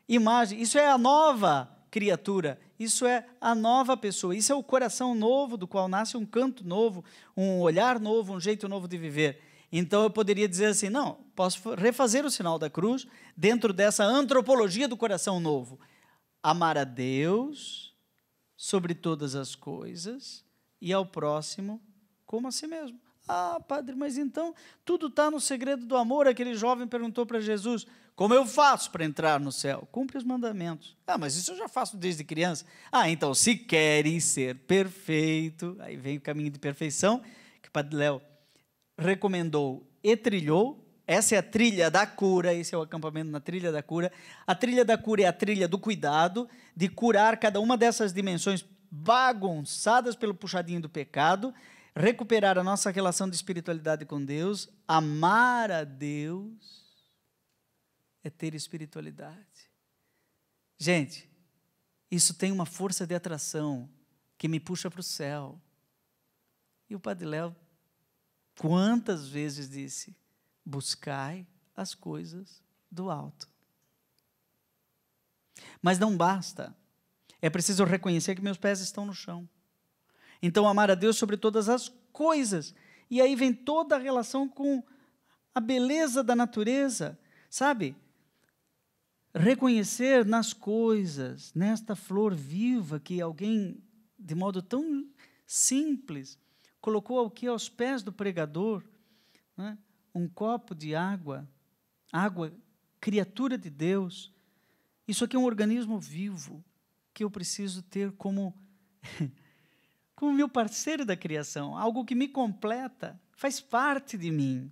imagem, isso é a nova criatura, isso é a nova pessoa, isso é o coração novo do qual nasce um canto novo, um olhar novo, um jeito novo de viver. Então eu poderia dizer assim, não, posso refazer o sinal da cruz dentro dessa antropologia do coração novo. Amar a Deus sobre todas as coisas e ao próximo como a si mesmo. Ah, padre, mas então tudo está no segredo do amor. Aquele jovem perguntou para Jesus, como eu faço para entrar no céu? Cumpre os mandamentos. Ah, mas isso eu já faço desde criança. Ah, então se queres ser perfeito, aí vem o caminho de perfeição, que o Padre Léo recomendou e trilhou. Essa é a trilha da cura, esse é o acampamento na trilha da cura. A trilha da cura é a trilha do cuidado, de curar cada uma dessas dimensões bagunçadas pelo puxadinho do pecado, recuperar a nossa relação de espiritualidade com Deus. Amar a Deus é ter espiritualidade. Gente, isso tem uma força de atração que me puxa para o céu. E o Padre Léo quantas vezes disse, buscai as coisas do alto. Mas não basta. É preciso reconhecer que meus pés estão no chão. Então, amar a Deus sobre todas as coisas. E aí vem toda a relação com a beleza da natureza, sabe? Reconhecer nas coisas, nesta flor viva que alguém, de modo tão simples, colocou aqui aos pés do pregador, né? Um copo de água, criatura de Deus. Isso aqui é um organismo vivo que eu preciso ter como meu parceiro da criação, algo que me completa, faz parte de mim.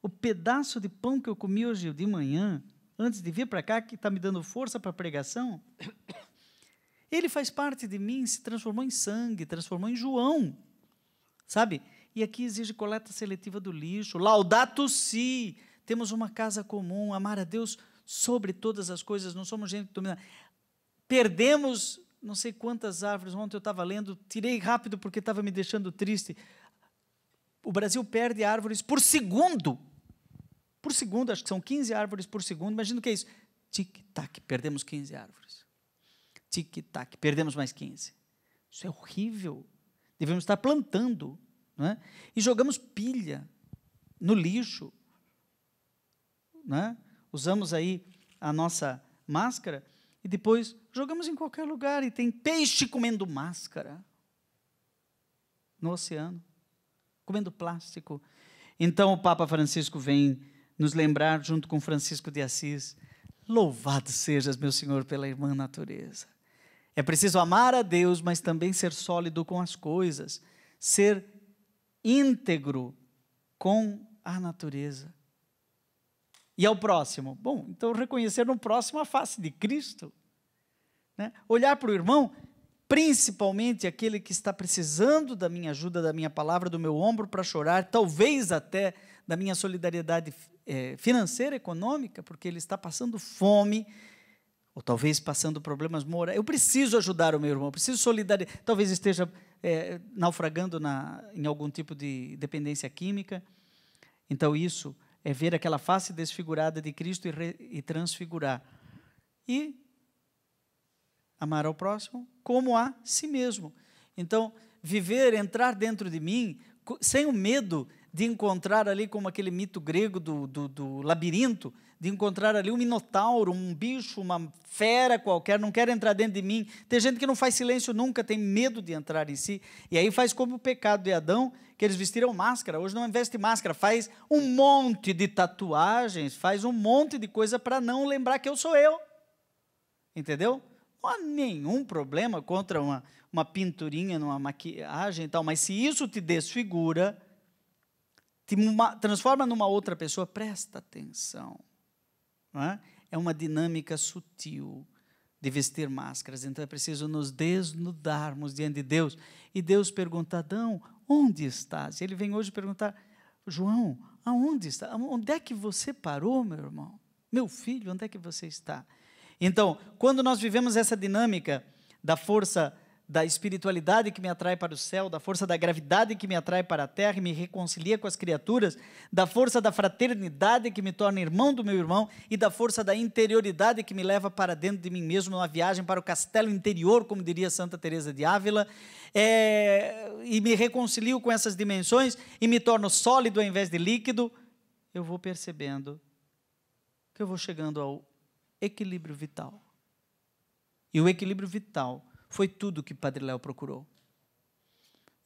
O pedaço de pão que eu comi hoje de manhã, antes de vir para cá, que está me dando força para a pregação, ele faz parte de mim, se transformou em sangue, transformou em João, sabe? E aqui exige coleta seletiva do lixo, laudato si, temos uma casa comum, amar a Deus sobre todas as coisas, não somos gente dominada. Perdemos não sei quantas árvores, ontem eu estava lendo, tirei rápido porque estava me deixando triste. O Brasil perde árvores por segundo, acho que são 15 árvores por segundo, imagina o que é isso. Tic-tac, perdemos 15 árvores. Tic-tac, perdemos mais 15. Isso é horrível. Devemos estar plantando, não é? E jogamos pilha no lixo, não é? Usamos aí a nossa máscara e depois jogamos em qualquer lugar e tem peixe comendo máscara no oceano, comendo plástico. Então o Papa Francisco vem nos lembrar, junto com Francisco de Assis, louvado sejas, meu Senhor, pela irmã natureza. É preciso amar a Deus, mas também ser sólido com as coisas, ser íntegro com a natureza. E ao próximo? Bom, então reconhecer no próximo a face de Cristo, né? Olhar para o irmão, principalmente aquele que está precisando da minha ajuda, da minha palavra, do meu ombro para chorar, talvez até da minha solidariedade financeira, econômica, porque ele está passando fome, ou talvez passando problemas morais. Eu preciso ajudar o meu irmão, preciso solidariedade, talvez esteja naufragando em algum tipo de dependência química. Então isso é ver aquela face desfigurada de Cristo e transfigurar. E amar ao próximo como a si mesmo. Então, entrar dentro de mim, sem o medo de encontrar ali, como aquele mito grego do labirinto, de encontrar ali um minotauro, um bicho, uma fera qualquer, não quer entrar dentro de mim. Tem gente que não faz silêncio nunca, tem medo de entrar em si, e aí faz como o pecado de Adão, que eles vestiram máscara. Hoje não veste máscara, faz um monte de tatuagens, faz um monte de coisa para não lembrar que eu sou eu. Entendeu? Não há nenhum problema contra uma pinturinha, numa maquiagem e tal, mas se isso te desfigura, te transforma numa outra pessoa, presta atenção. Não é? É uma dinâmica sutil de vestir máscaras, então é preciso nos desnudarmos diante de Deus. E Deus pergunta: Adão, onde estás? E ele vem hoje perguntar: João, aonde está? Onde é que você parou, meu irmão? Meu filho, onde é que você está? Então, quando nós vivemos essa dinâmica da força da espiritualidade que me atrai para o céu, da força da gravidade que me atrai para a terra e me reconcilia com as criaturas, da força da fraternidade que me torna irmão do meu irmão e da força da interioridade que me leva para dentro de mim mesmo, numa viagem para o castelo interior, como diria Santa Teresa de Ávila, e me reconcilio com essas dimensões e me torno sólido ao invés de líquido, eu vou percebendo que eu vou chegando ao equilíbrio vital. E o equilíbrio vital foi tudo que Padre Léo procurou.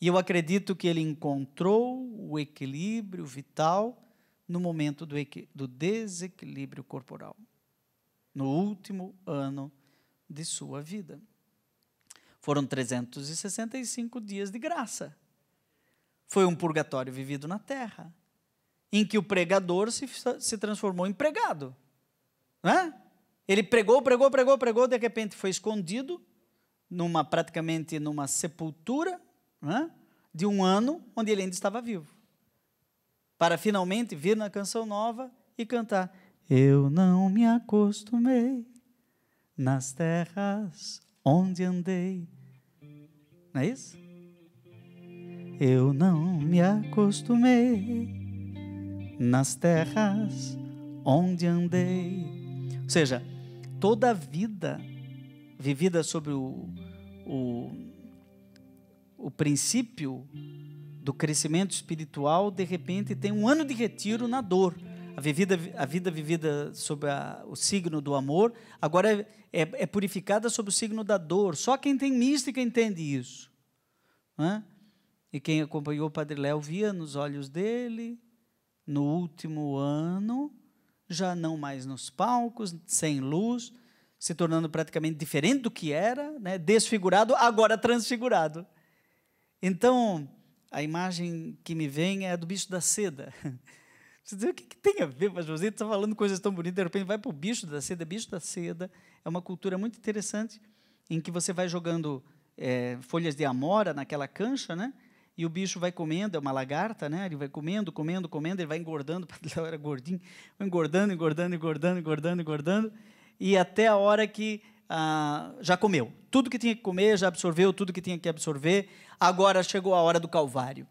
E eu acredito que ele encontrou o equilíbrio vital no momento do desequilíbrio corporal, no último ano de sua vida. Foram 365 dias de graça. Foi um purgatório vivido na terra, em que o pregador se transformou em pregado. Não é? Ele pregou, de repente foi escondido, praticamente numa sepultura, né, de um ano, onde ele ainda estava vivo, para finalmente vir na canção nova e cantar: eu não me acostumei nas terras onde andei. Não é isso? Eu não me acostumei nas terras onde andei. Ou seja, toda a vida vivida sobre o princípio do crescimento espiritual, de repente tem um ano de retiro na dor. a vida vivida sob o signo do amor, agora é purificada sob o signo da dor. Só quem tem mística entende isso. Né? E quem acompanhou o Padre Léo via nos olhos dele, no último ano, já não mais nos palcos, sem luz, se tornando praticamente diferente do que era, né? Desfigurado, agora transfigurado. Então, a imagem que me vem é a do bicho da seda. Você diz, o que tem a ver, mas você está falando coisas tão bonitas, de repente vai para o bicho da seda. Bicho da seda é uma cultura muito interessante, em que você vai jogando folhas de amora naquela cancha, né? E o bicho vai comendo, é uma lagarta, né? Ele vai comendo, ele vai engordando, ele era gordinho, vai engordando, e até a hora que já comeu. Tudo que tinha que comer, já absorveu tudo que tinha que absorver. Agora chegou a hora do Calvário.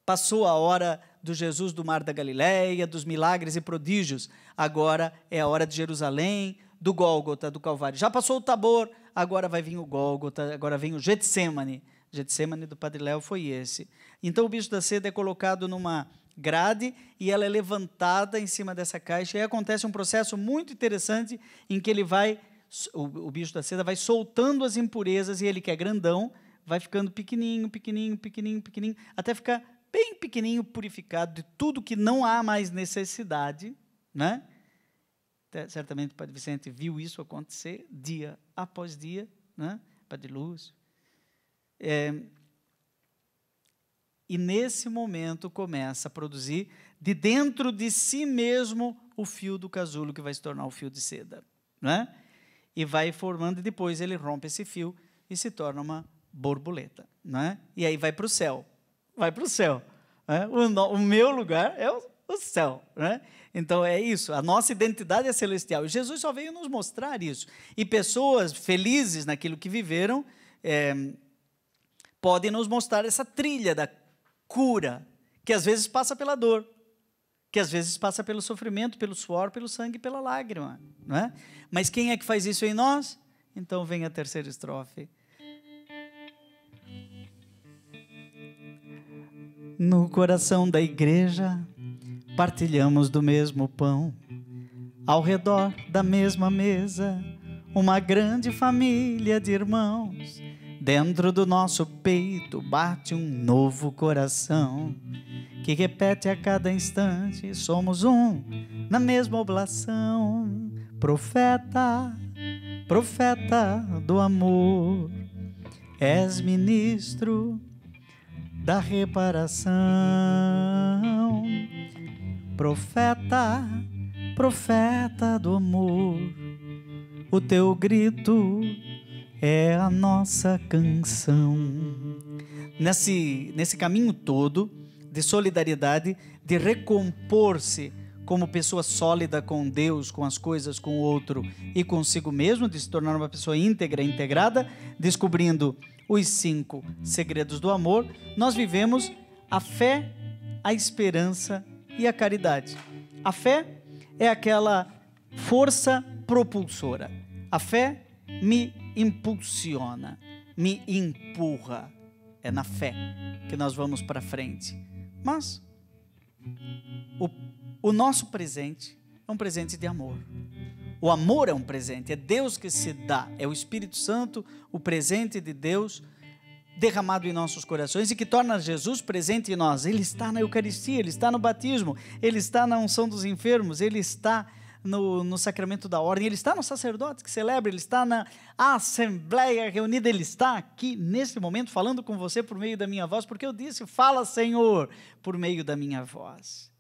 Passou a hora do Jesus do Mar da Galileia, dos milagres e prodígios. Agora é a hora de Jerusalém, do Gólgota, do Calvário. Já passou o Tabor, agora vai vir o Gólgota, agora vem o Getsêmani. Getsêmani do Padre Léo foi esse. Então o bicho da seda é colocado numa grade e ela é levantada em cima dessa caixa, e aí acontece um processo muito interessante em que ele vai, o bicho da seda vai soltando as impurezas, e ele, que é grandão, vai ficando pequenininho, até ficar bem pequenininho, purificado de tudo que não há mais necessidade, né? Certamente o Padre Vicente viu isso acontecer dia após dia, né? Padre Lúcio. E nesse momento começa a produzir de dentro de si mesmo o fio do casulo, que vai se tornar o fio de seda, né? E vai formando, e depois ele rompe esse fio e se torna uma borboleta, né? E aí vai para o céu, né? O meu lugar é o céu, né? Então é isso, a nossa identidade é celestial, e Jesus só veio nos mostrar isso, e pessoas felizes naquilo que viveram podem nos mostrar essa trilha da cura, que às vezes passa pela dor, que às vezes passa pelo sofrimento, pelo suor, pelo sangue, pela lágrima, não é? Mas quem é que faz isso em nós? Então vem a terceira estrofe. No coração da igreja, partilhamos do mesmo pão, ao redor da mesma mesa, uma grande família de irmãos. Dentro do nosso peito bate um novo coração, que repete a cada instante, somos um na mesma oblação. Profeta, profeta do amor, és ministro da reparação. Profeta, profeta do amor, o teu grito é a nossa canção. Nesse caminho todo de solidariedade, de recompor-se como pessoa sólida com Deus, com as coisas, com o outro e consigo mesmo, de se tornar uma pessoa íntegra, integrada, descobrindo os 5 segredos do amor, nós vivemos a fé, a esperança e a caridade. A fé é aquela força propulsora. A fé me impulsiona, me empurra. É na fé que nós vamos para frente. Mas o nosso presente é um presente de amor. O amor é um presente, é Deus que se dá, é o Espírito Santo, o presente de Deus derramado em nossos corações e que torna Jesus presente em nós. Ele está na Eucaristia, Ele está no batismo, Ele está na unção dos enfermos, Ele está no sacramento da ordem, Ele está no sacerdote que celebra, Ele está na assembleia reunida, Ele está aqui nesse momento falando com você por meio da minha voz, porque eu disse, fala Senhor, por meio da minha voz.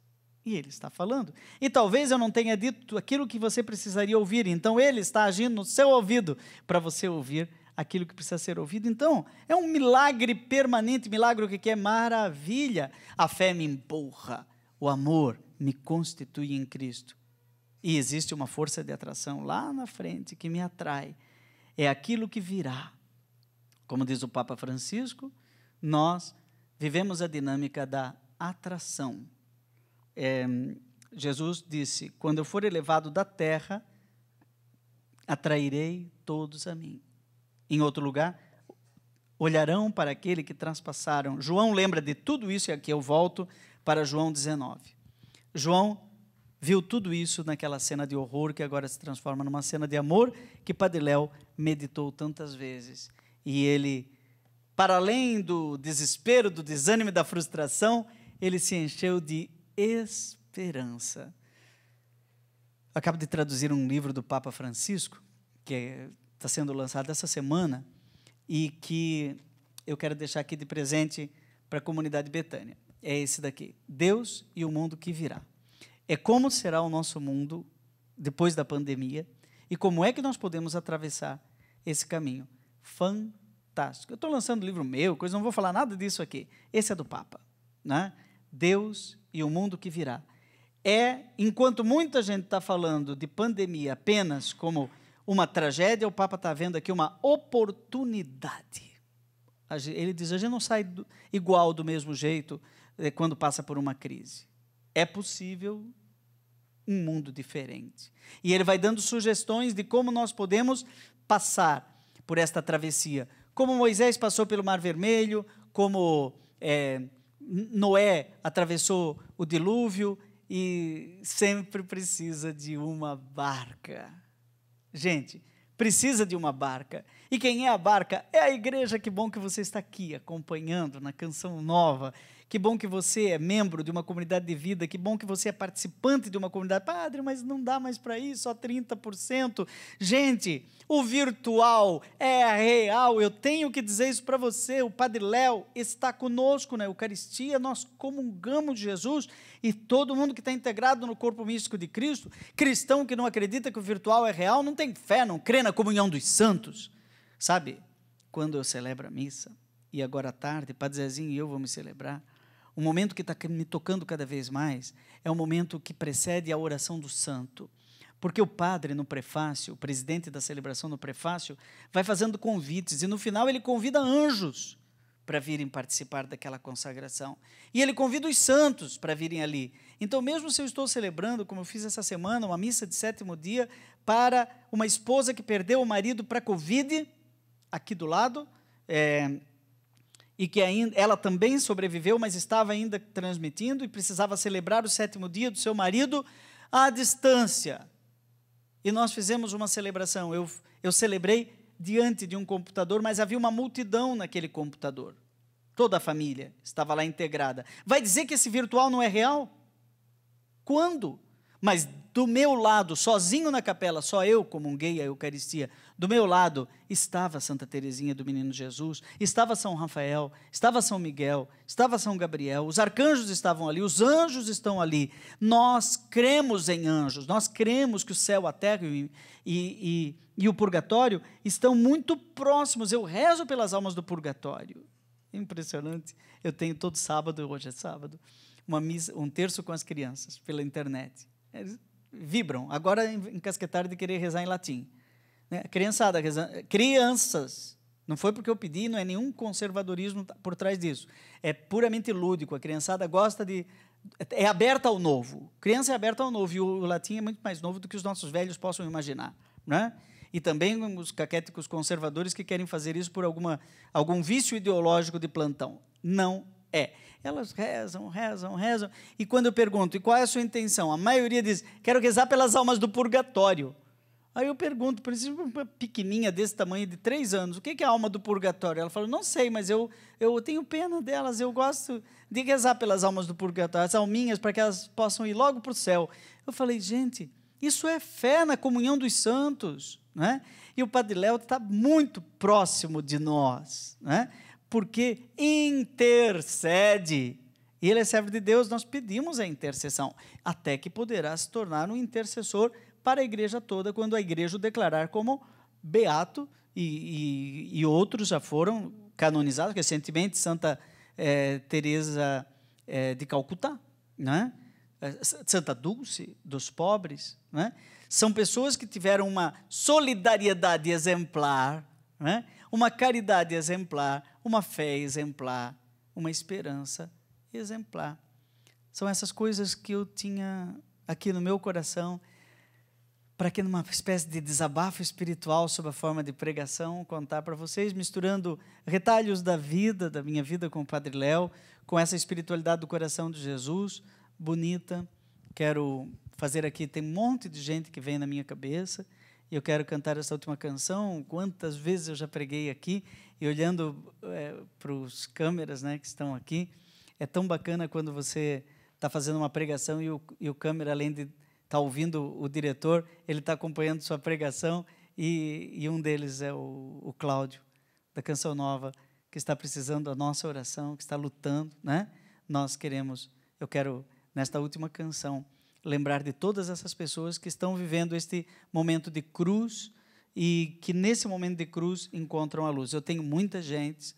E Ele está falando. E talvez eu não tenha dito aquilo que você precisaria ouvir, então Ele está agindo no seu ouvido para você ouvir aquilo que precisa ser ouvido. Então, é um milagre permanente, milagre que é maravilha. A fé me empurra, o amor me constitui em Cristo. E existe uma força de atração lá na frente que me atrai. É aquilo que virá. Como diz o Papa Francisco, nós vivemos a dinâmica da atração. Jesus disse, quando eu for elevado da terra, atrairei todos a mim. Em outro lugar, olharão para aquele que transpassaram. João lembra de tudo isso, e aqui eu volto para João 19. João viu tudo isso naquela cena de horror que agora se transforma numa cena de amor que Padre Léo meditou tantas vezes. E ele, para além do desespero, do desânimo e da frustração, ele se encheu de esperança. Acabo de traduzir um livro do Papa Francisco, que está sendo lançado essa semana, e que eu quero deixar aqui de presente para a comunidade Betânia. É esse daqui, Deus e o mundo que virá. É como será o nosso mundo depois da pandemia e como é que nós podemos atravessar esse caminho. Fantástico. Eu estou lançando livro meu, não vou falar nada disso aqui. Esse é do Papa, né? Deus e o mundo que virá. Enquanto muita gente está falando de pandemia apenas como uma tragédia, o Papa está vendo aqui uma oportunidade. Ele diz, a gente não sai igual do mesmo jeito quando passa por uma crise. É possível um mundo diferente. E ele vai dando sugestões de como nós podemos passar por esta travessia. Como Moisés passou pelo Mar Vermelho, como Noé atravessou o dilúvio e sempre precisa de uma barca. Gente, precisa de uma barca. E quem é a barca? É a igreja. Que bom que você está aqui acompanhando na Canção Nova. Que bom que você é membro de uma comunidade de vida, que bom que você é participante de uma comunidade. Padre, mas não dá mais para isso, só 30%. Gente, o virtual é real, eu tenho que dizer isso para você. O Padre Léo está conosco na Eucaristia, nós comungamos de Jesus e todo mundo que está integrado no corpo místico de Cristo, cristão que não acredita que o virtual é real, não tem fé, não crê na comunhão dos santos. Sabe, quando eu celebro a missa, e agora à tarde, Padre Zezinho e eu vamos celebrar, o momento que está me tocando cada vez mais é o momento que precede a oração do santo. Porque o padre, no prefácio, o presidente da celebração no prefácio, vai fazendo convites, e no final ele convida anjos para virem participar daquela consagração. E ele convida os santos para virem ali. Então, mesmo se eu estou celebrando, como eu fiz essa semana, uma missa de 7º dia, para uma esposa que perdeu o marido para a Covid, aqui do lado, e que ela também sobreviveu, mas estava ainda transmitindo e precisava celebrar o 7º dia do seu marido à distância. E nós fizemos uma celebração. Eu celebrei diante de um computador, mas havia uma multidão naquele computador. Toda a família estava lá integrada. Vai dizer que esse virtual não é real? Quando? Mas do meu lado, sozinho na capela, só eu comunguei a Eucaristia, do meu lado estava Santa Teresinha do Menino Jesus, estava São Rafael, estava São Miguel, estava São Gabriel, os arcanjos estavam ali, os anjos estão ali. Nós cremos em anjos, nós cremos que o céu, a terra e o purgatório estão muito próximos. Eu rezo pelas almas do purgatório. Impressionante. Eu tenho todo sábado, hoje é sábado, uma missa, um terço com as crianças, pela internet. Eles vibram, agora encasquetaram de querer rezar em latim. Criançada, crianças, não foi porque eu pedi, não é nenhum conservadorismo por trás disso, é puramente lúdico, a criançada gosta é aberta ao novo, criança é aberta ao novo, e o latim é muito mais novo do que os nossos velhos possam imaginar, né? E também os caquéticos conservadores que querem fazer isso por algum vício ideológico de plantão. Não é. Elas rezam, e quando eu pergunto, e qual é a sua intenção? A maioria diz, quero rezar pelas almas do purgatório. Aí eu pergunto, por exemplo, uma pequenininha desse tamanho, de 3 anos, o que é a alma do purgatório? Ela falou, não sei, mas eu tenho pena delas, eu gosto de rezar pelas almas do purgatório, as alminhas, para que elas possam ir logo para o céu. Eu falei, gente, isso é fé na comunhão dos santos, né? E o Padre Léo está muito próximo de nós, né? Porque intercede. E ele é servo de Deus, nós pedimos a intercessão, até que poderá se tornar um intercessor para a igreja toda, quando a igreja o declarar como beato, e outros já foram canonizados, recentemente, Santa Teresa de Calcutá, né? Santa Dulce dos pobres, né? São pessoas que tiveram uma solidariedade exemplar, né? Uma caridade exemplar, uma fé exemplar, uma esperança exemplar. São essas coisas que eu tinha aqui no meu coração, para que numa espécie de desabafo espiritual sob a forma de pregação, contar para vocês, misturando retalhos da vida, da minha vida com o Padre Léo, com essa espiritualidade do coração de Jesus, bonita. Quero fazer aqui, tem um monte de gente que vem na minha cabeça, e eu quero cantar essa última canção. Quantas vezes eu já preguei aqui, e olhando para os câmeras, né, que estão aqui, é tão bacana quando você está fazendo uma pregação e o câmera, além de estar ouvindo o diretor, ele está acompanhando sua pregação, e um deles é o Cláudio, da Canção Nova, que está precisando da nossa oração, que está lutando, né? Eu quero, nesta última canção, lembrar de todas essas pessoas que estão vivendo este momento de cruz e que nesse momento de cruz encontram a luz. Eu tenho muita gente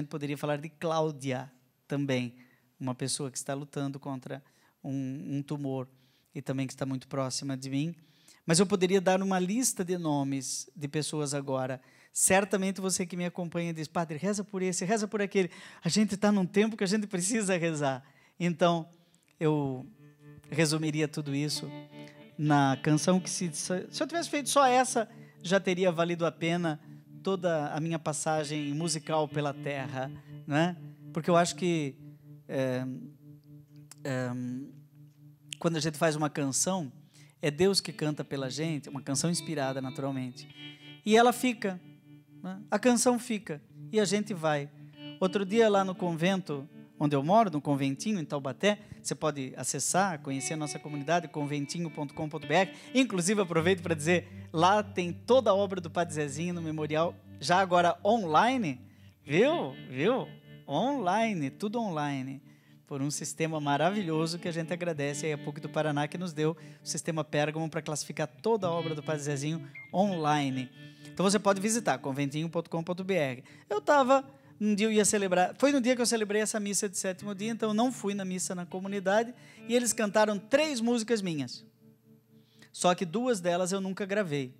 poderia falar de Cláudia também, uma pessoa que está lutando contra um tumor e também que está muito próxima de mim. Mas eu poderia dar uma lista de nomes de pessoas agora. Certamente você que me acompanha diz: padre, reza por esse, reza por aquele. A gente está num tempo que a gente precisa rezar. Então, eu resumiria tudo isso na canção que, se eu tivesse feito só essa, já teria valido a pena toda a minha passagem musical pela terra, né? Porque eu acho que quando a gente faz uma canção, é Deus que canta pela gente, uma canção inspirada naturalmente, e ela fica, né? A canção fica, e a gente vai. Outro dia lá no convento onde eu moro, no Conventinho, em Taubaté, você pode acessar, conhecer a nossa comunidade, conventinho.com.br. Inclusive, aproveito para dizer, lá tem toda a obra do Padre Zezinho no memorial, já agora online, viu? Online, tudo online, por um sistema maravilhoso que a gente agradece aí a PUC do Paraná, que nos deu o sistema Pérgamo para classificar toda a obra do Padre Zezinho online. Então você pode visitar, conventinho.com.br. Um dia eu ia celebrar, foi no dia que eu celebrei essa missa de 7º dia, então eu não fui na missa na comunidade, e eles cantaram 3 músicas minhas. Só que 2 delas eu nunca gravei,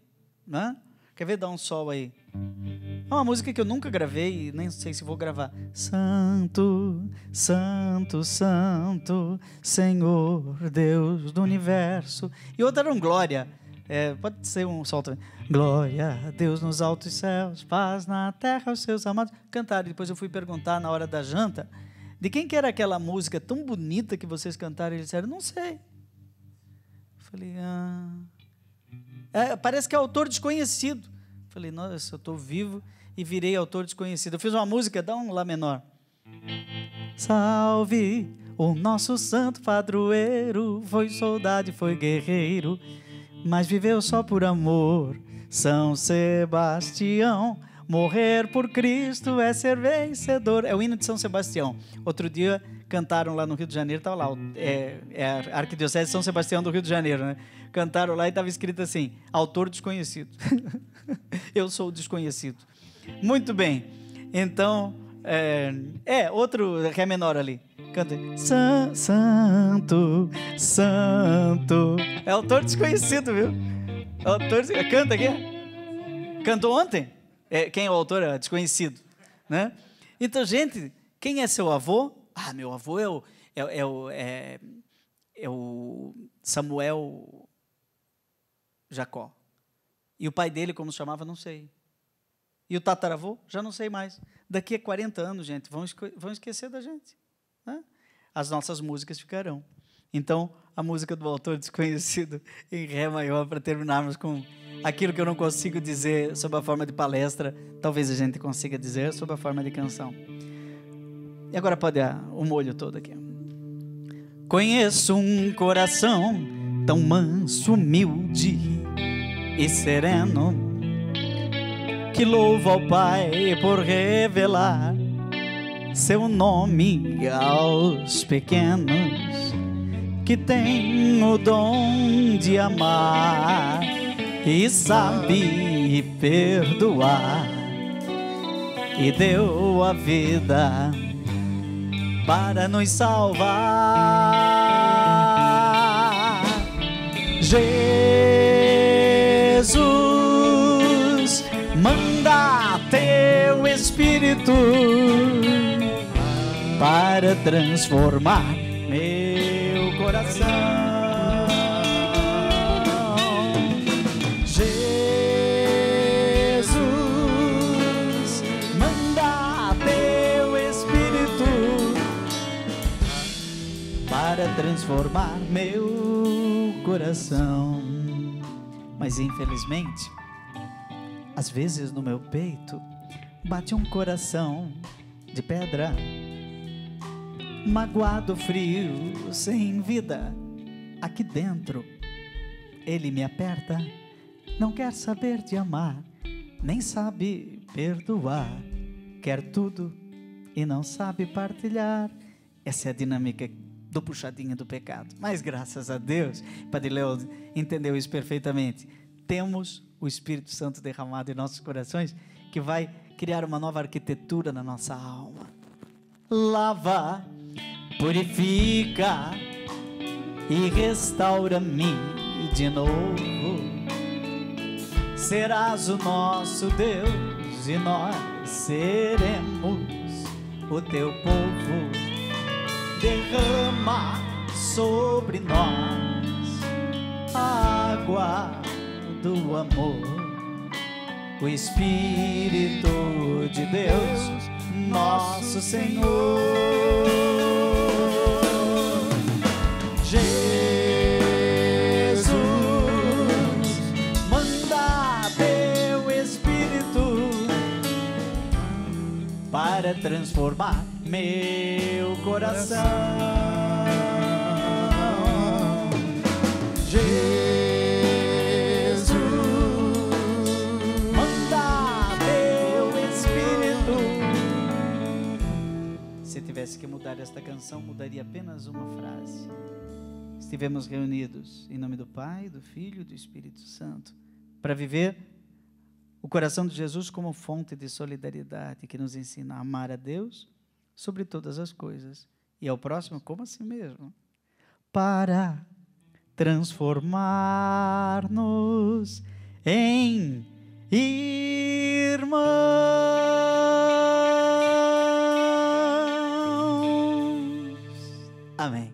né? Quer ver? Dá um sol aí. É uma música que eu nunca gravei e nem sei se vou gravar. Santo, Santo, Santo, Senhor, Deus do Universo. E outra era um Glória. Pode ser um sol também. Glória a Deus nos altos céus, paz na terra aos seus amados. Cantaram. Depois eu fui perguntar na hora da janta de quem que era aquela música tão bonita que vocês cantaram. Eles disseram: não sei. Falei: parece que é autor desconhecido. Falei: nossa, eu estou vivo e virei autor desconhecido. Eu fiz uma música, dá um Lá menor. Salve o nosso santo padroeiro, foi soldado e foi guerreiro, mas viveu só por amor. São Sebastião, morrer por Cristo é ser vencedor. É o hino de São Sebastião. Outro dia cantaram lá no Rio de Janeiro, estava lá, a Arquidiocese de São Sebastião do Rio de Janeiro, né? Cantaram lá e estava escrito assim: autor desconhecido. Eu sou o desconhecido. Muito bem. Então, outro Ré menor ali. Canta. Santo, Santo. É autor desconhecido, viu? Canta aqui. Cantou ontem. Quem é o autor? É desconhecido, né? Então, gente, quem é seu avô? Meu avô é o Samuel Jacó. E o pai dele, como se chamava, não sei. E o tataravô, já não sei mais. Daqui a 40 anos, gente, vão esquecer da gente, né? As nossas músicas ficarão. Então, a música do autor desconhecido em Ré maior, para terminarmos com aquilo que eu não consigo dizer sob a forma de palestra, talvez a gente consiga dizer sob a forma de canção. E agora pode o molho todo aqui. Conheço um coração tão manso, humilde e sereno, que louva ao Pai por revelar seu nome aos pequenos, que tem o dom de amar e sabe perdoar, e deu a vida para nos salvar. Jesus, manda teu Espírito para transformar meu coração. Jesus, manda teu Espírito para transformar meu coração. Mas infelizmente, às vezes no meu peito bate um coração de pedra, magoado, frio, sem vida. Aqui dentro ele me aperta, não quer saber de amar, nem sabe perdoar, quer tudo e não sabe partilhar. Essa é a dinâmica do puxadinho do pecado. Mas graças a Deus, Padre Léo entendeu isso perfeitamente. Temos o Espírito Santo derramado em nossos corações, que vai criar uma nova arquitetura na nossa alma. Lava, purifica e restaura-me de novo. Serás o nosso Deus e nós seremos o teu povo. Derrama sobre nós a água do amor, o Espírito de Deus, nosso Senhor. Jesus, manda teu Espírito para transformar meu coração. Jesus, manda teu Espírito. Se tivesse que mudar esta canção, mudaria apenas uma frase. Estivemos reunidos em nome do Pai, do Filho e do Espírito Santo, para viver o coração de Jesus como fonte de solidariedade, que nos ensina a amar a Deus sobre todas as coisas e ao próximo como a si mesmo, para transformar-nos em irmãos. Amém.